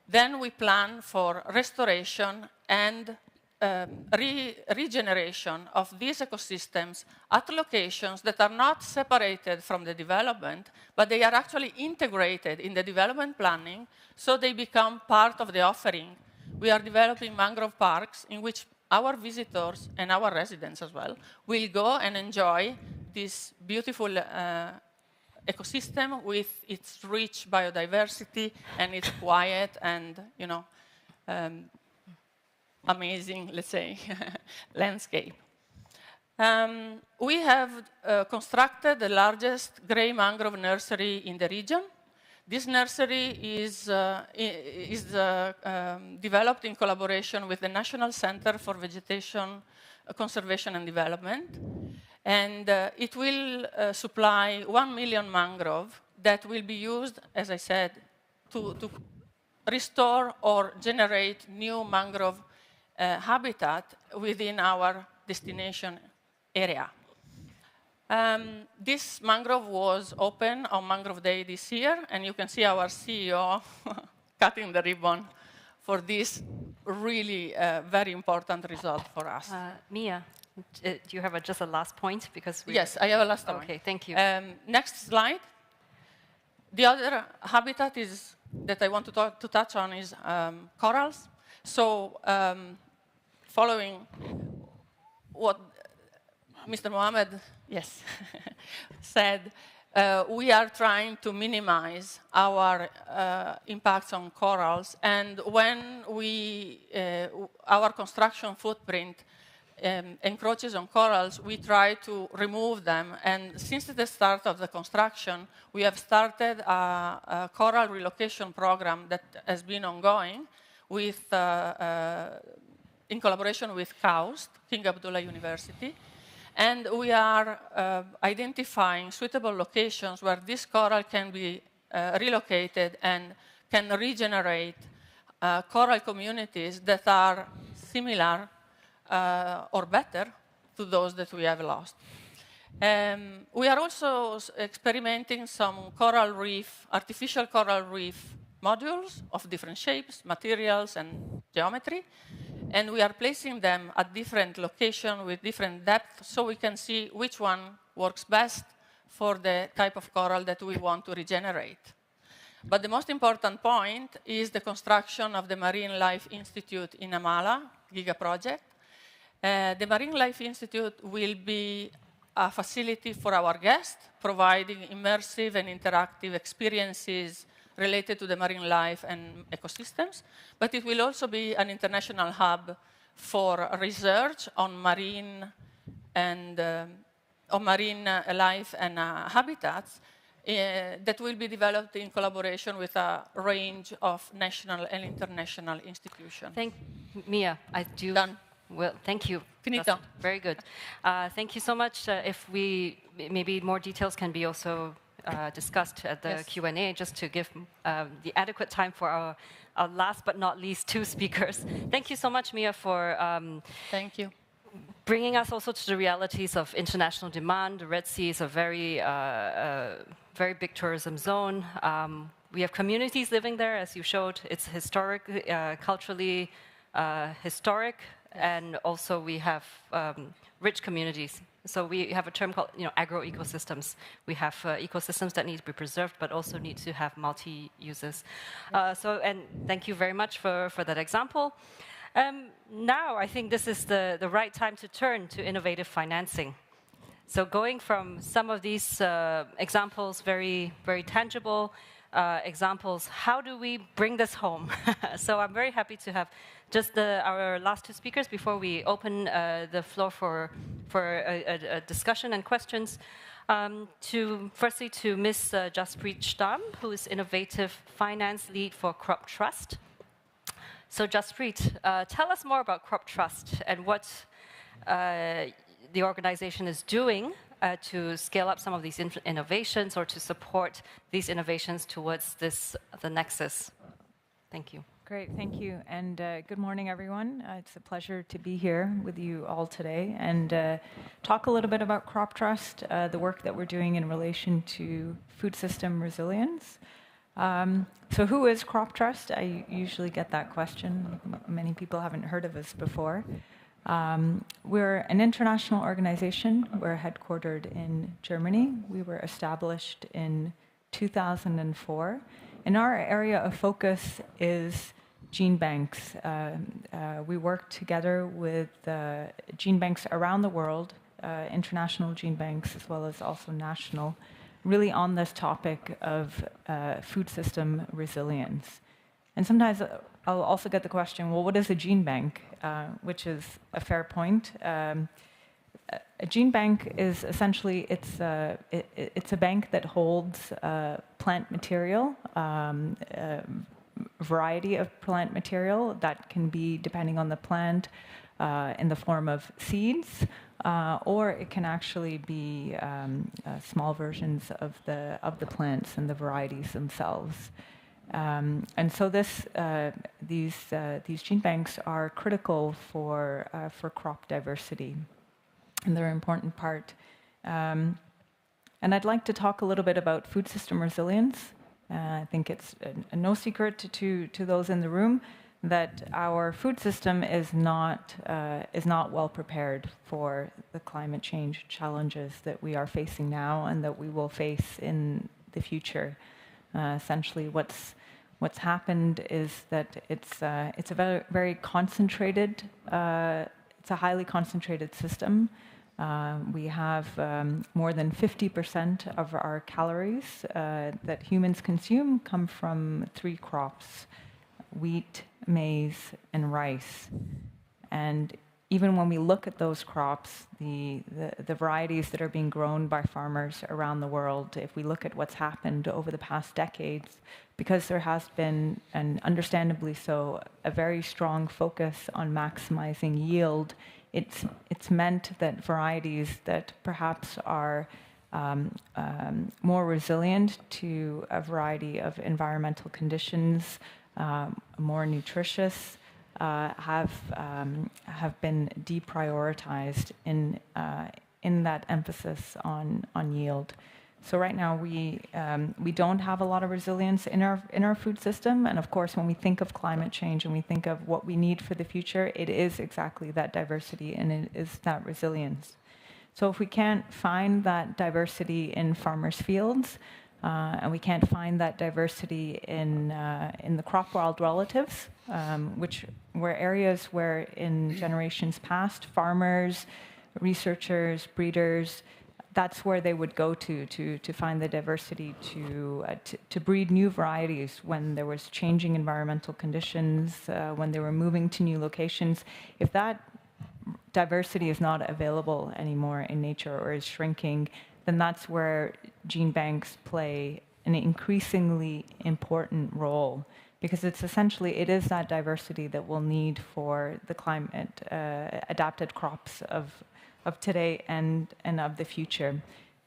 then we plan for restoration and regeneration of these ecosystems at locations that are not separated from the development, but they are actually integrated in the development planning, so they become part of the offering. We are developing mangrove parks in which our visitors and our residents as well will go and enjoy this beautiful ecosystem with its rich biodiversity and its quiet and, you know, amazing, let's say, landscape. We have constructed the largest gray mangrove nursery in the region. This nursery is developed in collaboration with the National Center for Vegetation Conservation and Development. And it will supply 1 million mangrove that will be used, as I said, to restore or generate new mangrove habitat within our destination area. This mangrove was open on Mangrove Day this year, and you can see our CEO cutting the ribbon for this really very important result for us. Mia, do you have just a last point? Because yes, I have a last point. Okay, thank you. Next slide. The other habitat is that I want to touch on is corals. So following what Mr. Mohammed, yes, said, we are trying to minimize our impacts on corals. And when our construction footprint encroaches on corals, we try to remove them. And since the start of the construction, we have started a coral relocation program that has been ongoing with, in collaboration with KAUST, King Abdullah University. And we are identifying suitable locations where this coral can be relocated and can regenerate coral communities that are similar or better to those that we have lost. We are also experimenting some coral reef, artificial coral reef modules of different shapes, materials, and geometry. And we are placing them at different locations with different depth so we can see which one works best for the type of coral that we want to regenerate. But the most important point is the construction of the Marine Life Institute in Amala, Giga Project. The Marine Life Institute will be a facility for our guests, providing immersive and interactive experiences related to the marine life and ecosystems, but it will also be an international hub for research on marine and on marine life and habitats that will be developed in collaboration with a range of national and international institutions. Mia, I do. Done. Well, thank you. Finito. Very good. Thank you so much. If maybe more details can be also discussed at the Q&A, just to give the adequate time for our last but not least two speakers. Thank you so much, Mia, for thank you. Bringing us also to the realities of international demand. The Red Sea is a very, very big tourism zone. We have communities living there, as you showed. It's historic, culturally historic, and also we have rich communities. So we have a term called, agro-ecosystems. We have ecosystems that need to be preserved, but also need to have multi-uses. And thank you very much for that example. Now I think this is the right time to turn to innovative financing. So going from some of these examples, very, very tangible examples, how do we bring this home? So I'm very happy to have just our last two speakers before we open the floor for a discussion and questions. Firstly to Ms. Jaspreet Stam, who is Innovative Finance Lead for Crop Trust. So Jaspreet, tell us more about Crop Trust and what the organization is doing to scale up some of these innovations or to support these innovations towards the Nexus. Thank you. Great, thank you. And good morning, everyone. It's a pleasure to be here with you all today and talk a little bit about Crop Trust, the work that we're doing in relation to food system resilience. So who is Crop Trust? I usually get that question. Many people haven't heard of us before. We're an international organization. We're headquartered in Germany. We were established in 2004. And our area of focus is gene banks. We work together with gene banks around the world, international gene banks as well as also national, really on this topic of food system resilience. And sometimes I'll also get the question, well, what is a gene bank? Which is a fair point. A gene bank is essentially, it's a bank that holds plant material, variety of plant material that can be, depending on the plant, in the form of seeds, or it can actually be small versions of the plants and the varieties themselves. And so these gene banks are critical for crop diversity, and they're an important part. And I'd like to talk a little bit about food system resilience. I think it's no secret to those in the room that our food system is not well prepared for the climate change challenges that we are facing now and that we will face in the future. Essentially, What's happened is that it's a very, very concentrated, it's a highly concentrated system. We have more than 50% of our calories that humans consume come from 3 crops: wheat, maize, and rice. And even when we look at those crops, the varieties that are being grown by farmers around the world, if we look at what's happened over the past decades, because there has been, and understandably so, a very strong focus on maximizing yield, it's meant that varieties that perhaps are more resilient to a variety of environmental conditions, more nutritious, have been deprioritized in that emphasis on yield. So right now we don't have a lot of resilience in our food system, and of course when we think of climate change and we think of what we need for the future, it is exactly that diversity and it is that resilience. So if we can't find that diversity in farmers' fields, and we can't find that diversity in the crop world relatives, which were areas where in generations past, farmers, researchers, breeders, that's where they would go to find the diversity to breed new varieties when there was changing environmental conditions, when they were moving to new locations. If that diversity is not available anymore in nature or is shrinking, then that's where gene banks play an increasingly important role, because it's essentially, it is that diversity that we'll need for the climate adapted crops of today and of the future.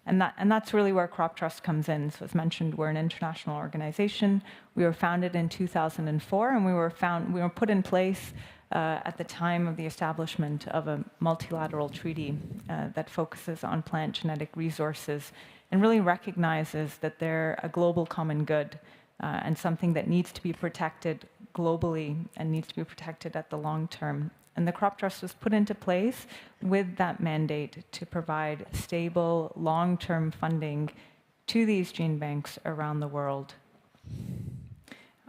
And that's really where Crop Trust comes in. So as mentioned, we're an international organization. We were founded in 2004, and we were put in place at the time of the establishment of a multilateral treaty that focuses on plant genetic resources and really recognizes that they're a global common good and something that needs to be protected globally and needs to be protected at the long term. And the Crop Trust was put into place with that mandate to provide stable, long-term funding to these gene banks around the world.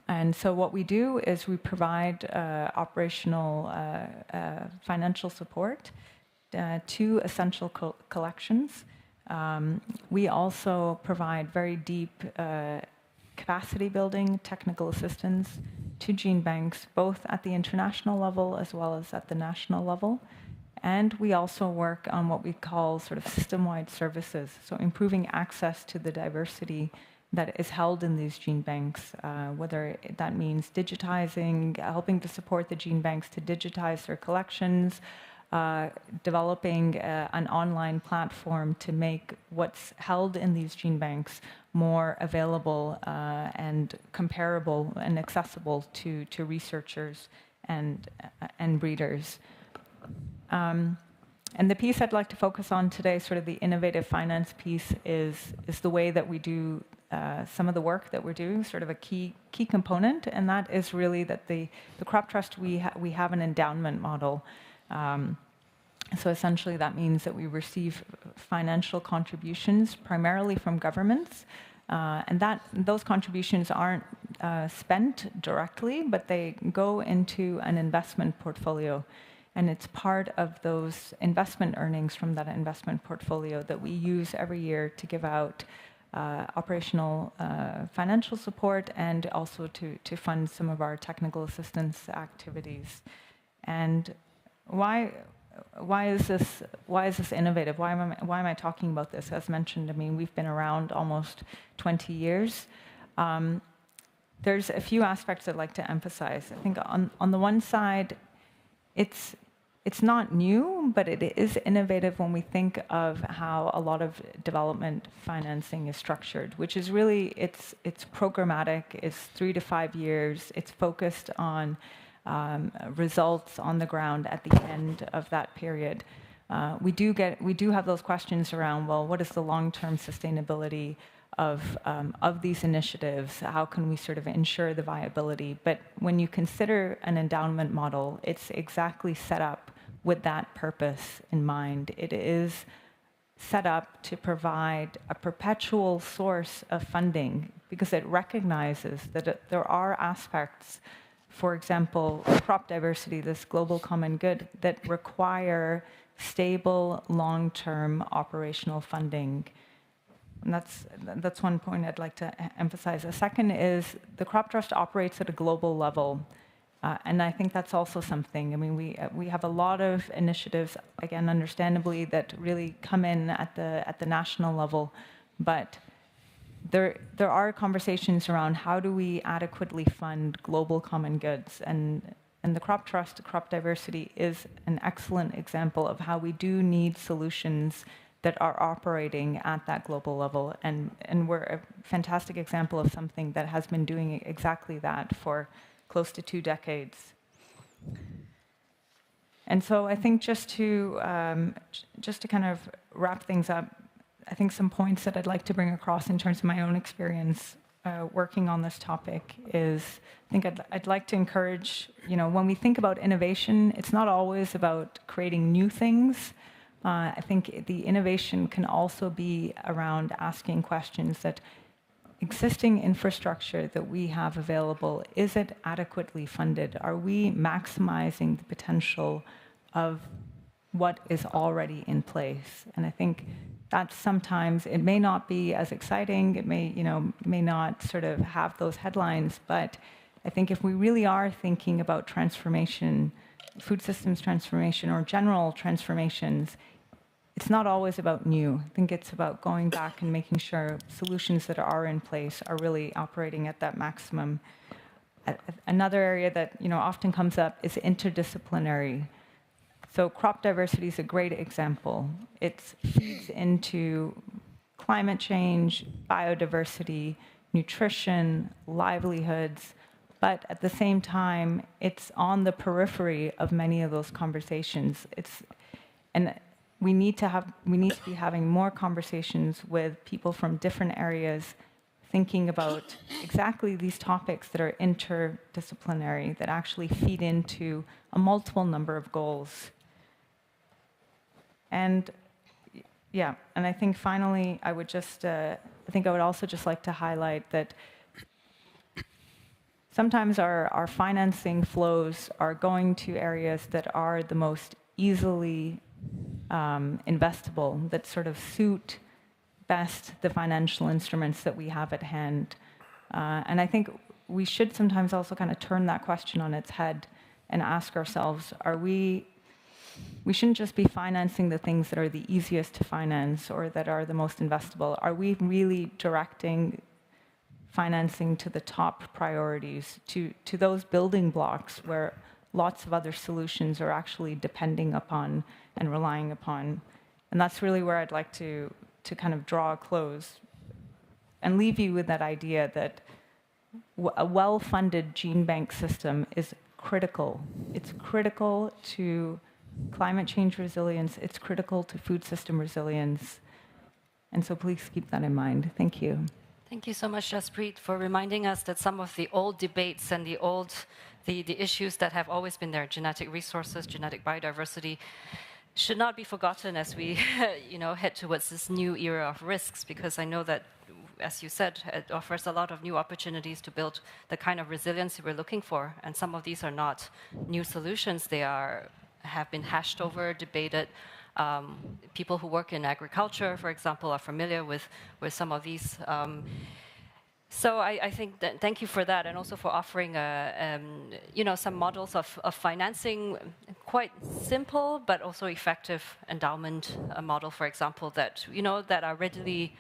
And so what we do is we provide operational financial support to essential collections. We also provide very deep capacity building, technical assistance to gene banks, both at the international level as well as at the national level. And we also work on what we call sort of system-wide services, so improving access to the diversity that is held in these gene banks, whether that means digitizing, helping to support the gene banks to digitize their collections, developing an online platform to make what's held in these gene banks more available and comparable and accessible to researchers and breeders. And the piece I'd like to focus on today, sort of the innovative finance piece, is the way that we do some of the work that we're doing, sort of a key component, and that is really that the Crop Trust, we have an endowment model. So essentially that means that we receive financial contributions primarily from governments, and those contributions aren't spent directly, but they go into an investment portfolio. And it's part of those investment earnings from that investment portfolio that we use every year to give out operational financial support and also to fund some of our technical assistance activities. And why is this innovative? Why am I talking about this? As mentioned, I mean, we've been around almost 20 years. There's a few aspects I'd like to emphasize. I think on the one side, it's not new, but it is innovative when we think of how a lot of development financing is structured, which is really, it's programmatic, it's 3 to 5 years, it's focused on results on the ground at the end of that period. We do have those questions around, well, what is the long-term sustainability of these initiatives? How can we sort of ensure the viability? But when you consider an endowment model, it's exactly set up with that purpose in mind. It is set up to provide a perpetual source of funding because it recognizes that there are aspects, for example, crop diversity, this global common good, that require stable, long-term operational funding. And that's one point I'd like to emphasize. A second is the Crop Trust operates at a global level. And I think that's also something. I mean, we have a lot of initiatives, again, understandably, that really come in at the national level, but there are conversations around how do we adequately fund global common goods, and the Crop Trust, Crop Diversity, is an excellent example of how we do need solutions that are operating at that global level, and we're a fantastic example of something that has been doing exactly that for close to 2 decades. And so I think just to kind of wrap things up, I think some points that I'd like to bring across in terms of my own experience working on this topic is, I think I'd like to encourage, when we think about innovation, it's not always about creating new things. I think the innovation can also be around asking questions that existing infrastructure that we have available, is it adequately funded? Are we maximizing the potential of what is already in place? And I think that sometimes it may not be as exciting, it may not sort of have those headlines, but I think if we really are thinking about transformation, food systems transformation or general transformations, it's not always about new. I think it's about going back and making sure solutions that are in place are really operating at that maximum. Another area that often comes up is interdisciplinary. So crop diversity is a great example. It feeds into climate change, biodiversity, nutrition, livelihoods, but at the same time, it's on the periphery of many of those conversations. We need to be having more conversations with people from different areas, thinking about exactly these topics that are interdisciplinary, that actually feed into a multiple number of goals. And yeah, and I think finally, I would also just like to highlight that sometimes our financing flows are going to areas that are the most easily investable, that sort of suit best the financial instruments that we have at hand. And I think we should sometimes also kind of turn that question on its head and ask ourselves, we shouldn't just be financing the things that are the easiest to finance or that are the most investable. Are we really directing financing to the top priorities, to those building blocks where lots of other solutions are actually depending upon and relying upon? And that's really where I'd like to kind of draw a close and leave you with that idea that a well-funded gene bank system is critical. It's critical to climate change resilience. It's critical to food system resilience. And so please keep that in mind. Thank you. Thank you so much, Jaspreet, for reminding us that some of the old debates and the issues that have always been there, genetic resources, genetic biodiversity, should not be forgotten as we head towards this new era of risks, because I know that, as you said, it offers a lot of new opportunities to build the kind of resilience we're looking for. And some of these are not new solutions. They have been hashed over, debated. People who work in agriculture, for example, are familiar with some of these. So I think that thank you for that, and also for offering some models of financing, quite simple but also effective endowment model, for example, that that are readily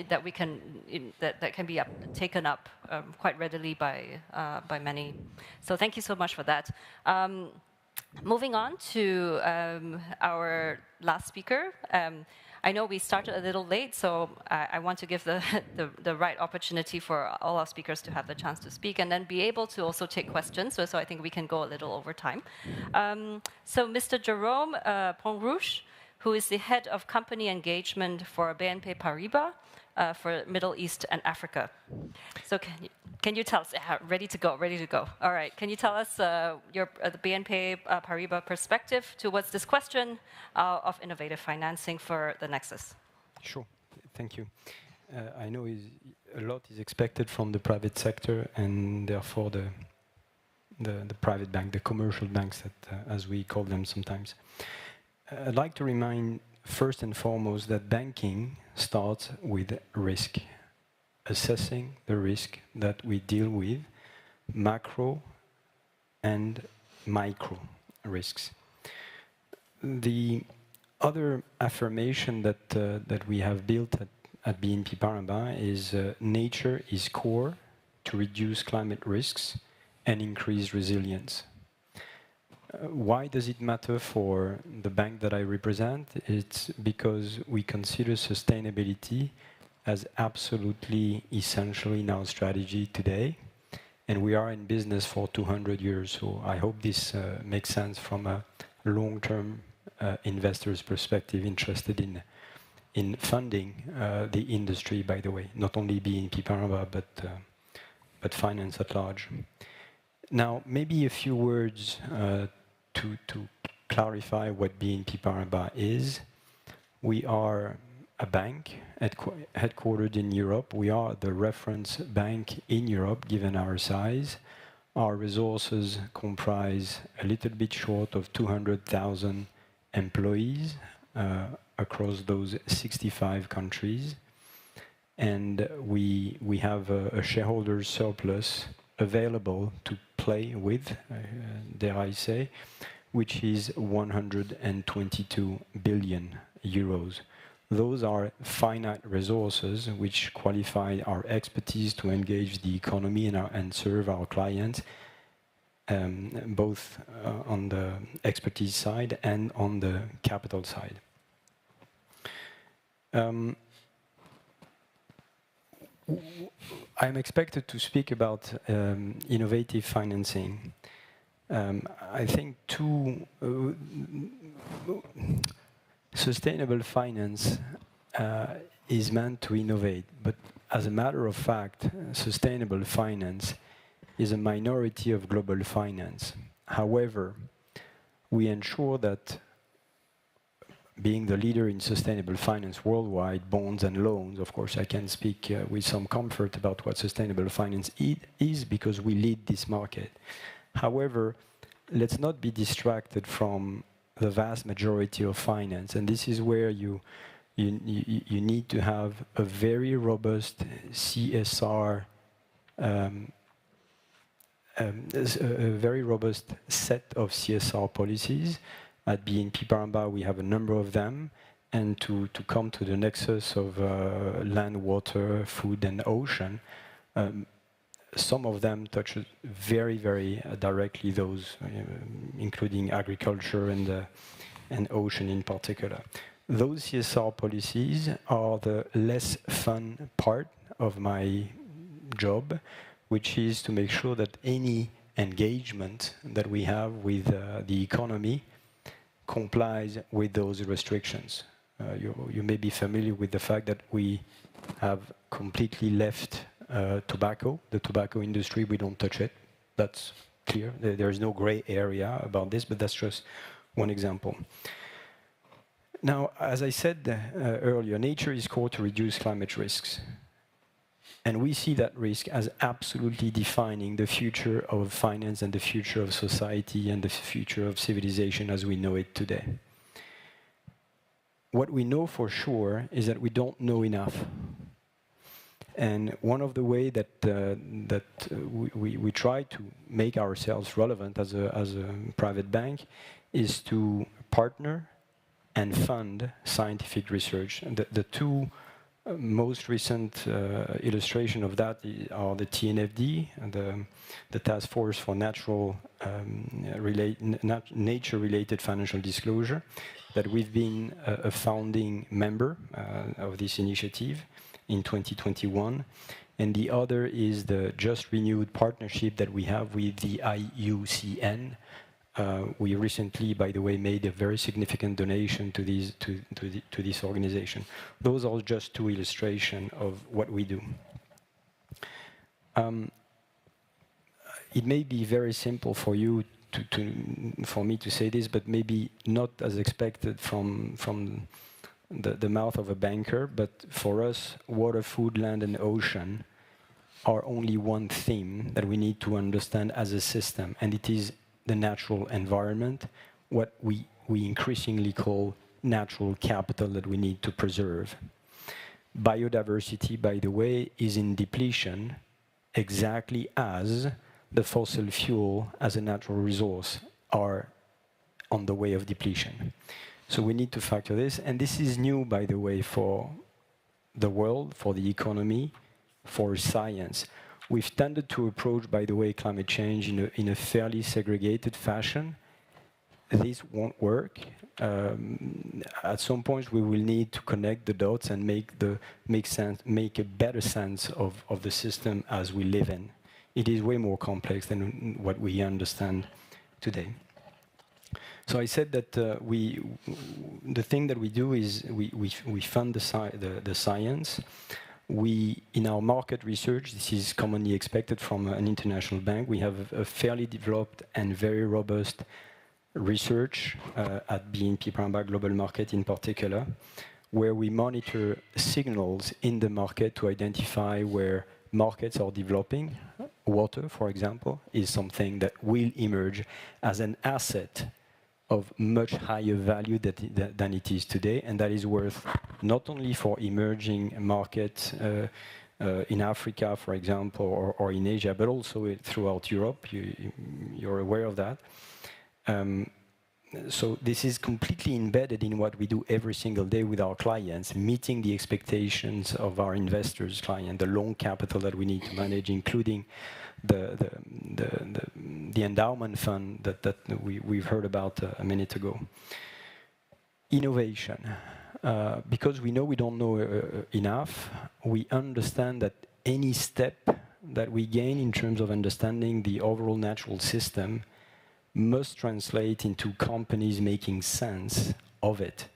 that can be taken up quite readily by many. So thank you so much for that. Moving on to our last speaker. I know we started a little late, so I want to give the right opportunity for all our speakers to have the chance to speak and then be able to also take questions. So I think we can go a little over time. So Mr. Jerome Pont-Rouge, who is the head of company engagement for BNP Paribas, for Middle East and Africa. So can you tell us, ready to go. All right, can you tell us the BNP Paribas perspective towards this question of innovative financing for the Nexus? Sure, thank you. I know a lot is expected from the private sector and therefore the private bank, the commercial banks, that, as we call them sometimes. I'd like to remind first and foremost that banking starts with risk, assessing the risk that we deal with, macro and micro risks. The other affirmation that we have built at BNP Paribas is nature is core to reduce climate risks and increase resilience. Why does it matter for the bank that I represent? It's because we consider sustainability as absolutely essential in our strategy today, and we are in business for 200 years, so I hope this makes sense from a long-term investor's perspective interested in funding the industry, by the way, not only BNP Paribas, but finance at large. Now, maybe a few words to clarify what BNP Paribas is. We are a bank headquartered in Europe. We are the reference bank in Europe, given our size. Our resources comprise a little bit short of 200,000 employees across those 65 countries. And we have a shareholder surplus available to play with, dare I say, which is 122 billion euros. Those are finite resources which qualify our expertise to engage the economy and serve our clients, both on the expertise side and on the capital side. I'm expected to speak about innovative financing. I think sustainable finance is meant to innovate, but as a matter of fact, sustainable finance is a minority of global finance. However, we ensure that being the leader in sustainable finance worldwide, bonds and loans, of course, I can speak with some comfort about what sustainable finance is because we lead this market. However, let's not be distracted from the vast majority of finance, and this is where you need to have a very robust CSR, a very robust set of CSR policies. At BNP Paribas, we have a number of them, and to come to the nexus of land, water, food, and ocean, some of them touch very, very directly those, including agriculture and ocean in particular. Those CSR policies are the less fun part of my job, which is to make sure that any engagement that we have with the economy complies with those restrictions. You may be familiar with the fact that we have completely left tobacco, the tobacco industry. We don't touch it. That's clear. There is no gray area about this, but that's just one example. Now, as I said earlier, nature is core to reduce climate risks. And we see that risk as absolutely defining the future of finance and the future of society and the future of civilization as we know it today. What we know for sure is that we don't know enough. And one of the ways that we try to make ourselves relevant as a private bank is to partner and fund scientific research. And the two most recent illustration of that are the TNFD, the Task Force for Nature-Related Financial Disclosure, that we've been a founding member of this initiative in 2021. And the other is the just renewed partnership that we have with the IUCN, we recently, by the way, made a very significant donation to this organization. Those are just two illustrations of what we do. It may be very simple for you for me to say this, but maybe not as expected from the mouth of a banker. But for us, water, food, land, and ocean are only one theme that we need to understand as a system, and it is the natural environment, what we increasingly call natural capital that we need to preserve. Biodiversity, by the way, is in depletion exactly as the fossil fuel as a natural resource are on the way of depletion. So we need to factor this, and this is new, by the way, for the world, for the economy, for science. We've tended to approach, by the way, climate change in a fairly segregated fashion. This won't work. At some point, we will need to connect the dots and make a better sense of the system as we live in. It is way more complex than what we understand today. So I said that the thing that we do is we fund the science. In our market research, this is commonly expected from an international bank, we have a fairly developed and very robust research at BNP Paribas Global Market in particular, where we monitor signals in the market to identify where markets are developing. Water, for example, is something that will emerge as an asset of much higher value than it is today, and that is worth not only for emerging markets in Africa, for example, or in Asia, but also throughout Europe. You're aware of that. So this is completely embedded in what we do every single day with our clients, meeting the expectations of our investors, client, the long capital that we need to manage, including the endowment fund that we've heard about a minute ago. Innovation. Because we know we don't know enough, we understand that any step that we gain in terms of understanding the overall natural system must translate into companies making sense of it.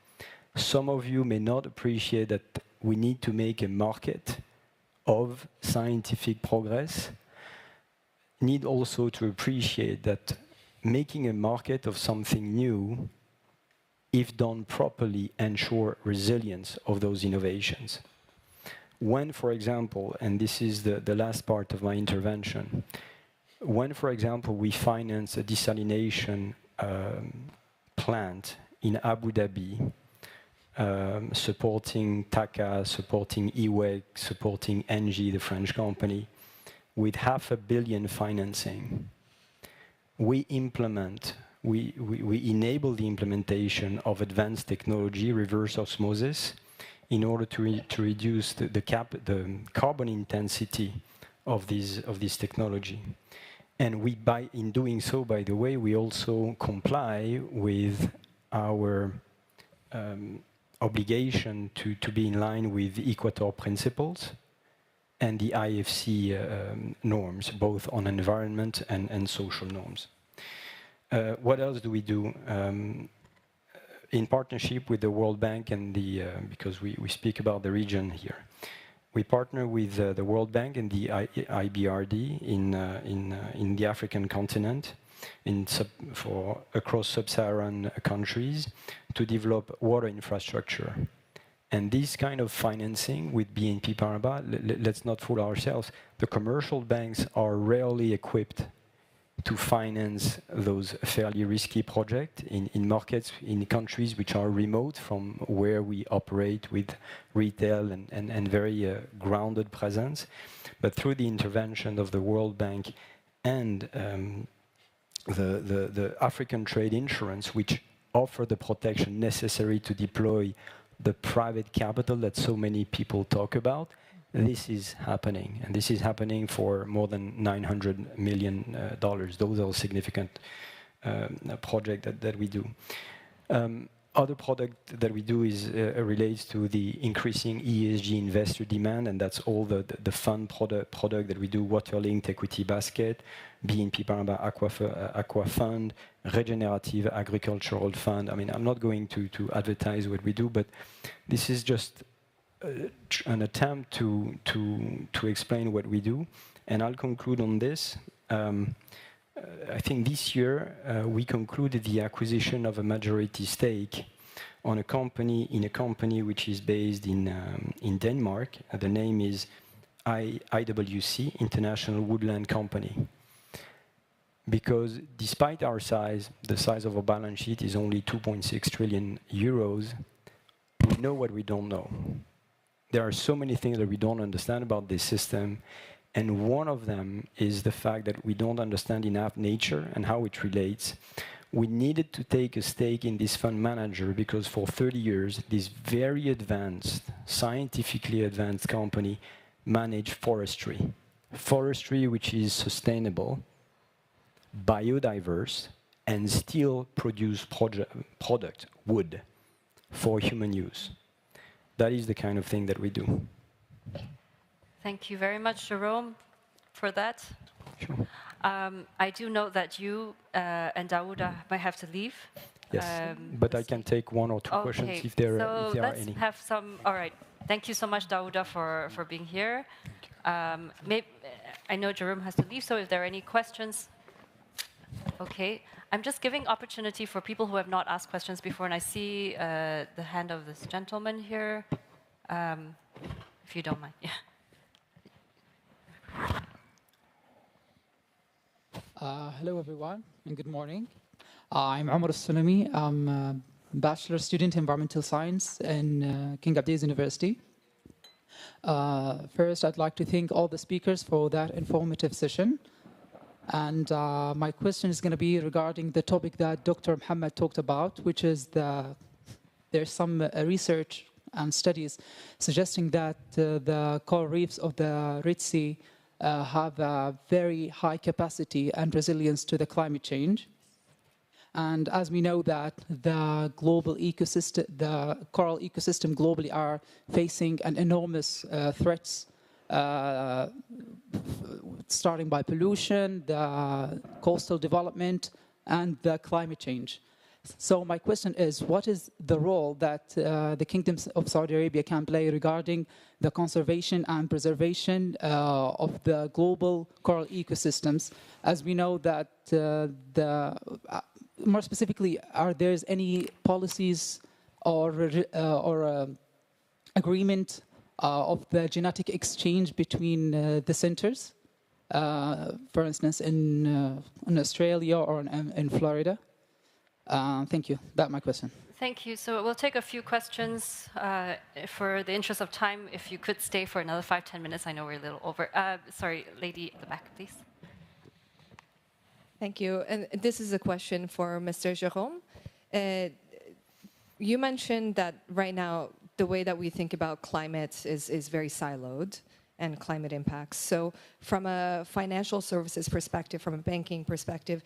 Some of you may not appreciate that we need to make a market of scientific progress. Need also to appreciate that making a market of something new, if done properly, ensure resilience of those innovations. When, for example, and this is the last part of my intervention, when, for example, we finance a desalination plant in Abu Dhabi, supporting TACA, supporting EWEG, supporting ENG, the French company, with $500 million financing, we enable the implementation of advanced technology, reverse osmosis, in order to reduce the carbon intensity of this technology. And in doing so, by the way, we also comply with our obligation to be in line with the Equator principles and the IFC norms, both on environment and social norms. What else do we do? In partnership with the World Bank and because we speak about the region here, we partner with the World Bank and the IBRD in the African continent, across sub-Saharan countries, to develop water infrastructure. And this kind of financing with BNP Paribas, let's not fool ourselves, the commercial banks are rarely equipped to finance those fairly risky projects in markets, in countries which are remote from where we operate with retail and very grounded presence. But through the intervention of the World Bank and the African Trade Insurance, which offer the protection necessary to deploy the private capital that so many people talk about, this is happening. And this is happening for more than $900 million. Those are significant projects that we do. Other product that we do is relates to the increasing ESG investor demand, and that's all the fund product that we do: water-linked equity basket, BNP Paribas Aqua Fund, regenerative agricultural fund. I mean, I'm not going to advertise what we do, but this is just an attempt to explain what we do, and I'll conclude on this. I think this year we concluded the acquisition of a majority stake on a company which is based in Denmark. The name is IWC, International Woodland Company. Because despite our size, the size of our balance sheet is only 2.6 trillion euros, we know what we don't know. There are so many things that we don't understand about this system. And one of them is the fact that we don't understand enough nature and how it relates. We needed to take a stake in this fund manager because for 30 years, this very advanced, scientifically advanced company managed forestry. Forestry which is sustainable, biodiverse, and still produce product, wood, for human use. That is the kind of thing that we do. Thank you very much, Jerome, for that. Sure. I do note that you and Daouda might have to leave. Yes, but I can take one or two questions if there are any. Let's have some. All right. Thank you so much, Daouda, for being here. I know Jerome has to leave, so if there are any questions. Okay. I'm just giving opportunity for people who have not asked questions before, and I see the hand of this gentleman here. If you don't mind. Yeah. Hello, everyone, and good morning. I'm Omar Al-Sulami. I'm a bachelor student in environmental science in King Abdulaziz University. First, I'd like to thank all the speakers for that informative session. And my question is going to be regarding the topic that Dr. Mohammed talked about, which is there's some research and studies suggesting that the coral reefs of the Red Sea have a very high capacity and resilience to the climate change. And as we know that the global ecosystem, the coral ecosystem globally are facing an enormous threats, starting by pollution, the coastal development, and the climate change. So my question is, what is the role that the Kingdom of Saudi Arabia can play regarding the conservation and preservation of the global coral ecosystems? As we know that more specifically, are there any policies or agreement of the genetic exchange between the centers, for instance, in Australia or in Florida? Thank you. That's my question. Thank you. So we'll take a few questions. For the interest of time, if you could stay for another 5-10 minutes. I know we're a little over. Sorry, lady at the back, please. Thank you. And this is a question for Mr. Jerome. You mentioned that right now, the way that we think about climate is very siloed and climate impacts. So from a financial services perspective, from a banking perspective,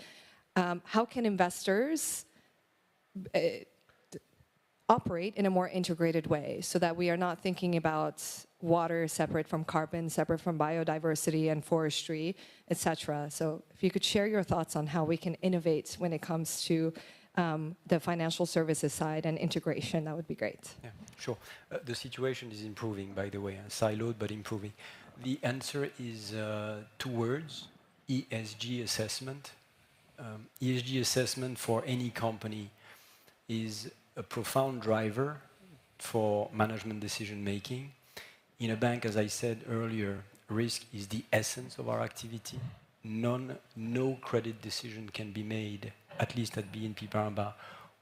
how can investors operate in a more integrated way so that we are not thinking about water separate from carbon, separate from biodiversity and forestry, etc. So if you could share your thoughts on how we can innovate when it comes to the financial services side and integration, that would be great. Yeah, sure. The situation is improving, by the way, siloed but improving. The answer is 2 words: ESG assessment. ESG assessment for any company is a profound driver for management decision making. In a bank, as I said earlier, risk is the essence of our activity. No credit decision can be made, at least at BNP Paribas,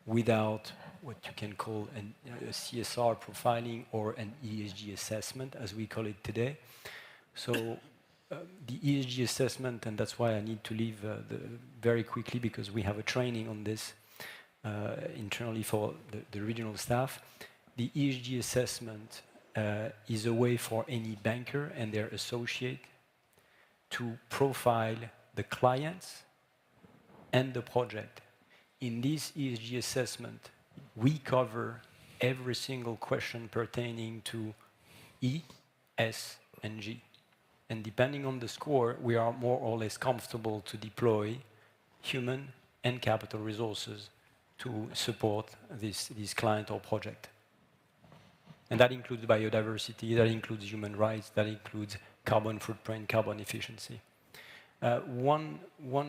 without what you can call a CSR profiling or an ESG assessment, as we call it today. So the ESG assessment, and that's why I need to leave very quickly because we have a training on this internally for the regional staff. The ESG assessment is a way for any banker and their associate to profile the clients and the project. In this ESG assessment, we cover every single question pertaining to E, S, and G. And depending on the score, we are more or less comfortable to deploy human and capital resources to support this client or project. And that includes biodiversity, that includes human rights, that includes carbon footprint, carbon efficiency. One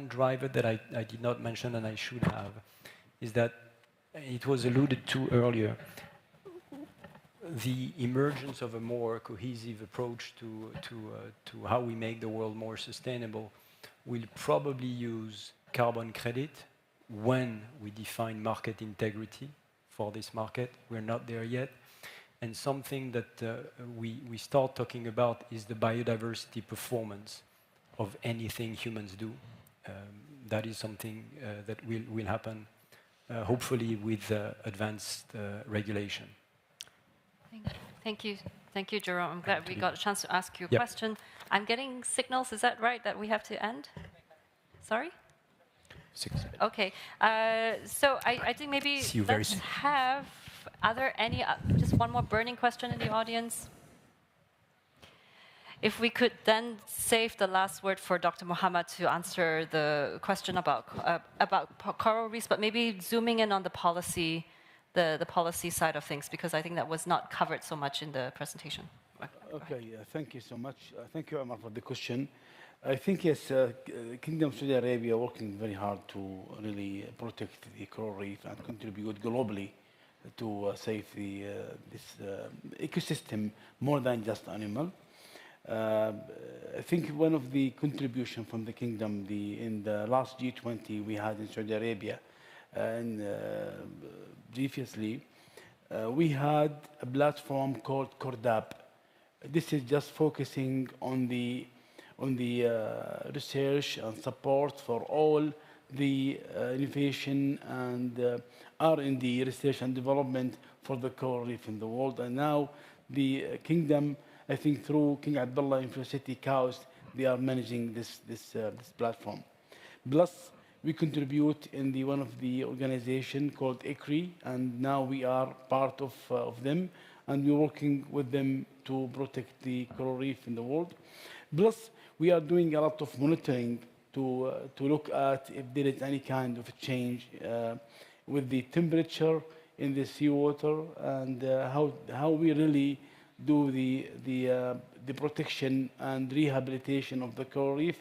driver that I did not mention and I should have is that it was alluded to earlier, the emergence of a more cohesive approach to how we make the world more sustainable will probably use carbon credit when we define market integrity for this market. We're not there yet. And something that we start talking about is the biodiversity performance of anything humans do. That is something that will happen, hopefully with advanced regulation. Thank you, Jerome. I'm glad we got a chance to ask you a question. I'm getting signals, is that right, that we have to end? Sorry? 6 minutes. Okay, so I think maybe let's have, are there any, just one more burning question in the audience? If we could then save the last word for Dr. Mohammed to answer the question about coral reefs, but maybe zooming in on the policy, the policy side of things, because I think that was not covered so much in the presentation. Okay, thank you so much. Thank you, Omar, for the question. I think, yes, Kingdom of Saudi Arabia working very hard to really protect the coral reef and contribute globally to save this ecosystem more than just animal. I think one of the contributions from the kingdom, in the last G20 we had in Saudi Arabia, and previously, we had a platform called Cordab. This is just focusing on the research and support for all the innovation and R&D, research and development for the coral reef in the world. And now the kingdom, I think through King Abdullah University Coast, they are managing this platform. Plus, we contribute in one of the organization called ICRI, and now we are part of them, and we're working with them to protect the coral reef in the world. Plus, we are doing a lot of monitoring to look at if there is any kind of change with the temperature in the seawater, and how we really do the protection and rehabilitation of the coral reef.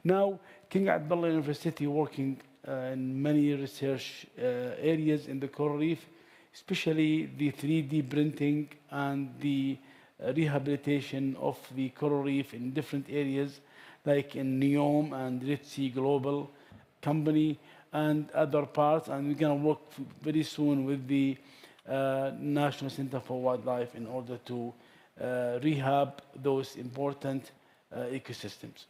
Now, King Abdullah University working in many research areas in the coral reef, especially the 3D printing and the rehabilitation of the coral reef in different areas, like in NEOM and Red Sea Global Company and other parts. And we're going to work very soon with the National Center for Wildlife in order to rehab those important ecosystems.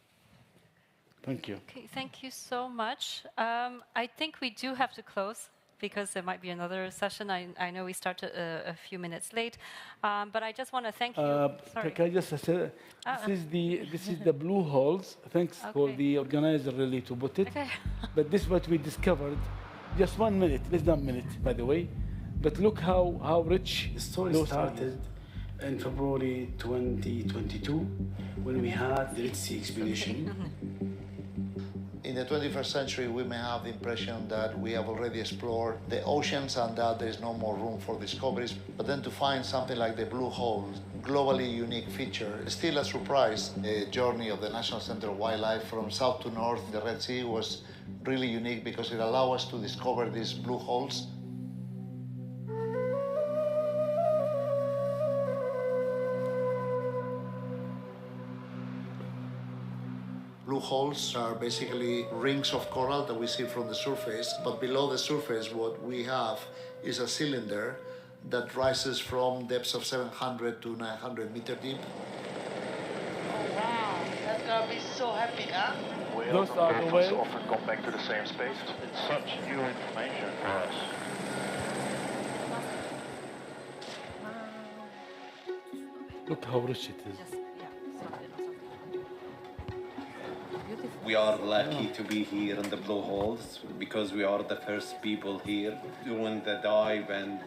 Thank you. Okay, thank you so much. I think we do have to close because there might be another session. I know we started a few minutes late, but I just want to thank you. Sorry. Can I just say, this is the blue holes. Thanks for the organizer really to put it. Okay. But this is what we discovered. Just 1 minute, less than a minute, by the way. But look how rich the story started in February 2022 when we had the Red Sea expedition. In the 21st century, we may have the impression that we have already explored the oceans and that there is no more room for discoveries. But then to find something like the blue hole, globally unique feature, is still a surprise. The journey of the National Center of Wildlife from south to north, the Red Sea, was really unique because it allowed us to discover these blue holes. Blue holes are basically rings of coral that we see from the surface, but below the surface what we have is a cylinder that rises from depths of 700 to 900 meter deep. Oh wow, that's gonna be so happy, huh? Those are the whales. Often come back to the same space. It's such new information for us. Look how rich it is. Just, yeah, We are lucky to be here in the blue holes because we are the first people here doing the dive and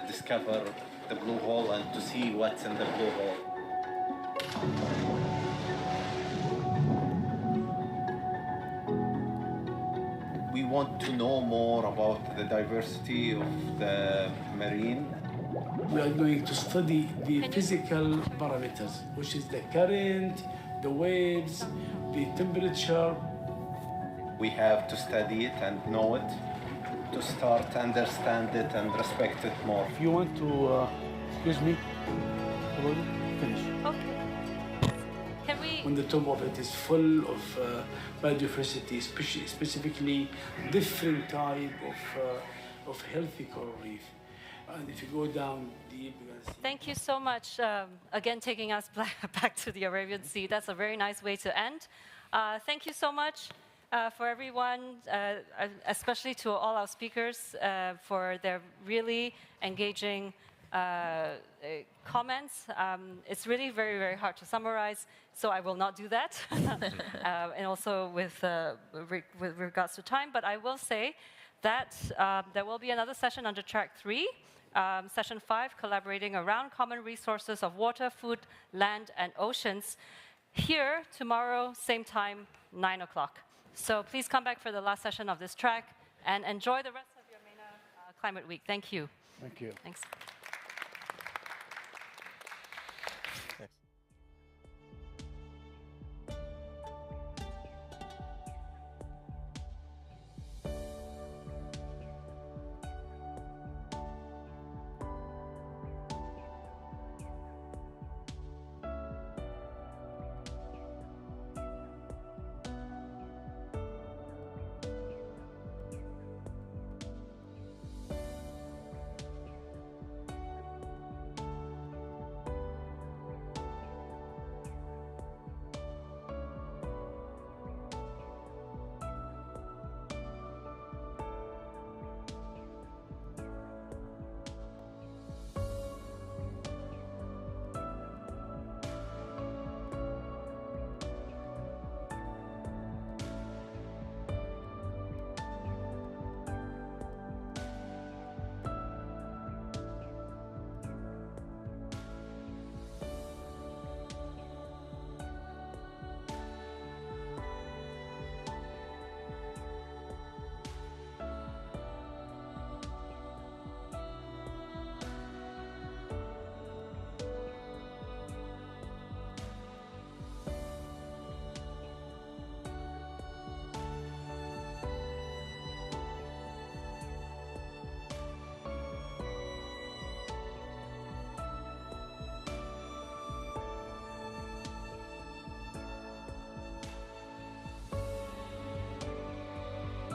discover the blue hole and to see what's in the blue hole. We want to know more about the diversity of the marine. We are going to study the physical parameters, which is the current, the waves, the temperature. We have to study it and know it to start to understand it and respect it more. If you want to, excuse me, finish. Okay. Can we? When the top of it is full of biodiversity, specifically different type of healthy coral reef. And if you go down deep, you're gonna see. Thank you so much. Again, taking us back to the Arabian Sea. That's a very nice way to end. Thank you so much for everyone, especially to all our speakers for their really engaging comments. It's really very, very hard to summarize, so I will not do that. And also with regards to time, but I will say that there will be another session under track 3. Session 5, collaborating around common resources of water, food, land, and oceans. Here, tomorrow, same time, 9 o'clock. So please come back for the last session of this track and enjoy the rest of your MENA Climate Week. Thank you. Thank you. Thanks.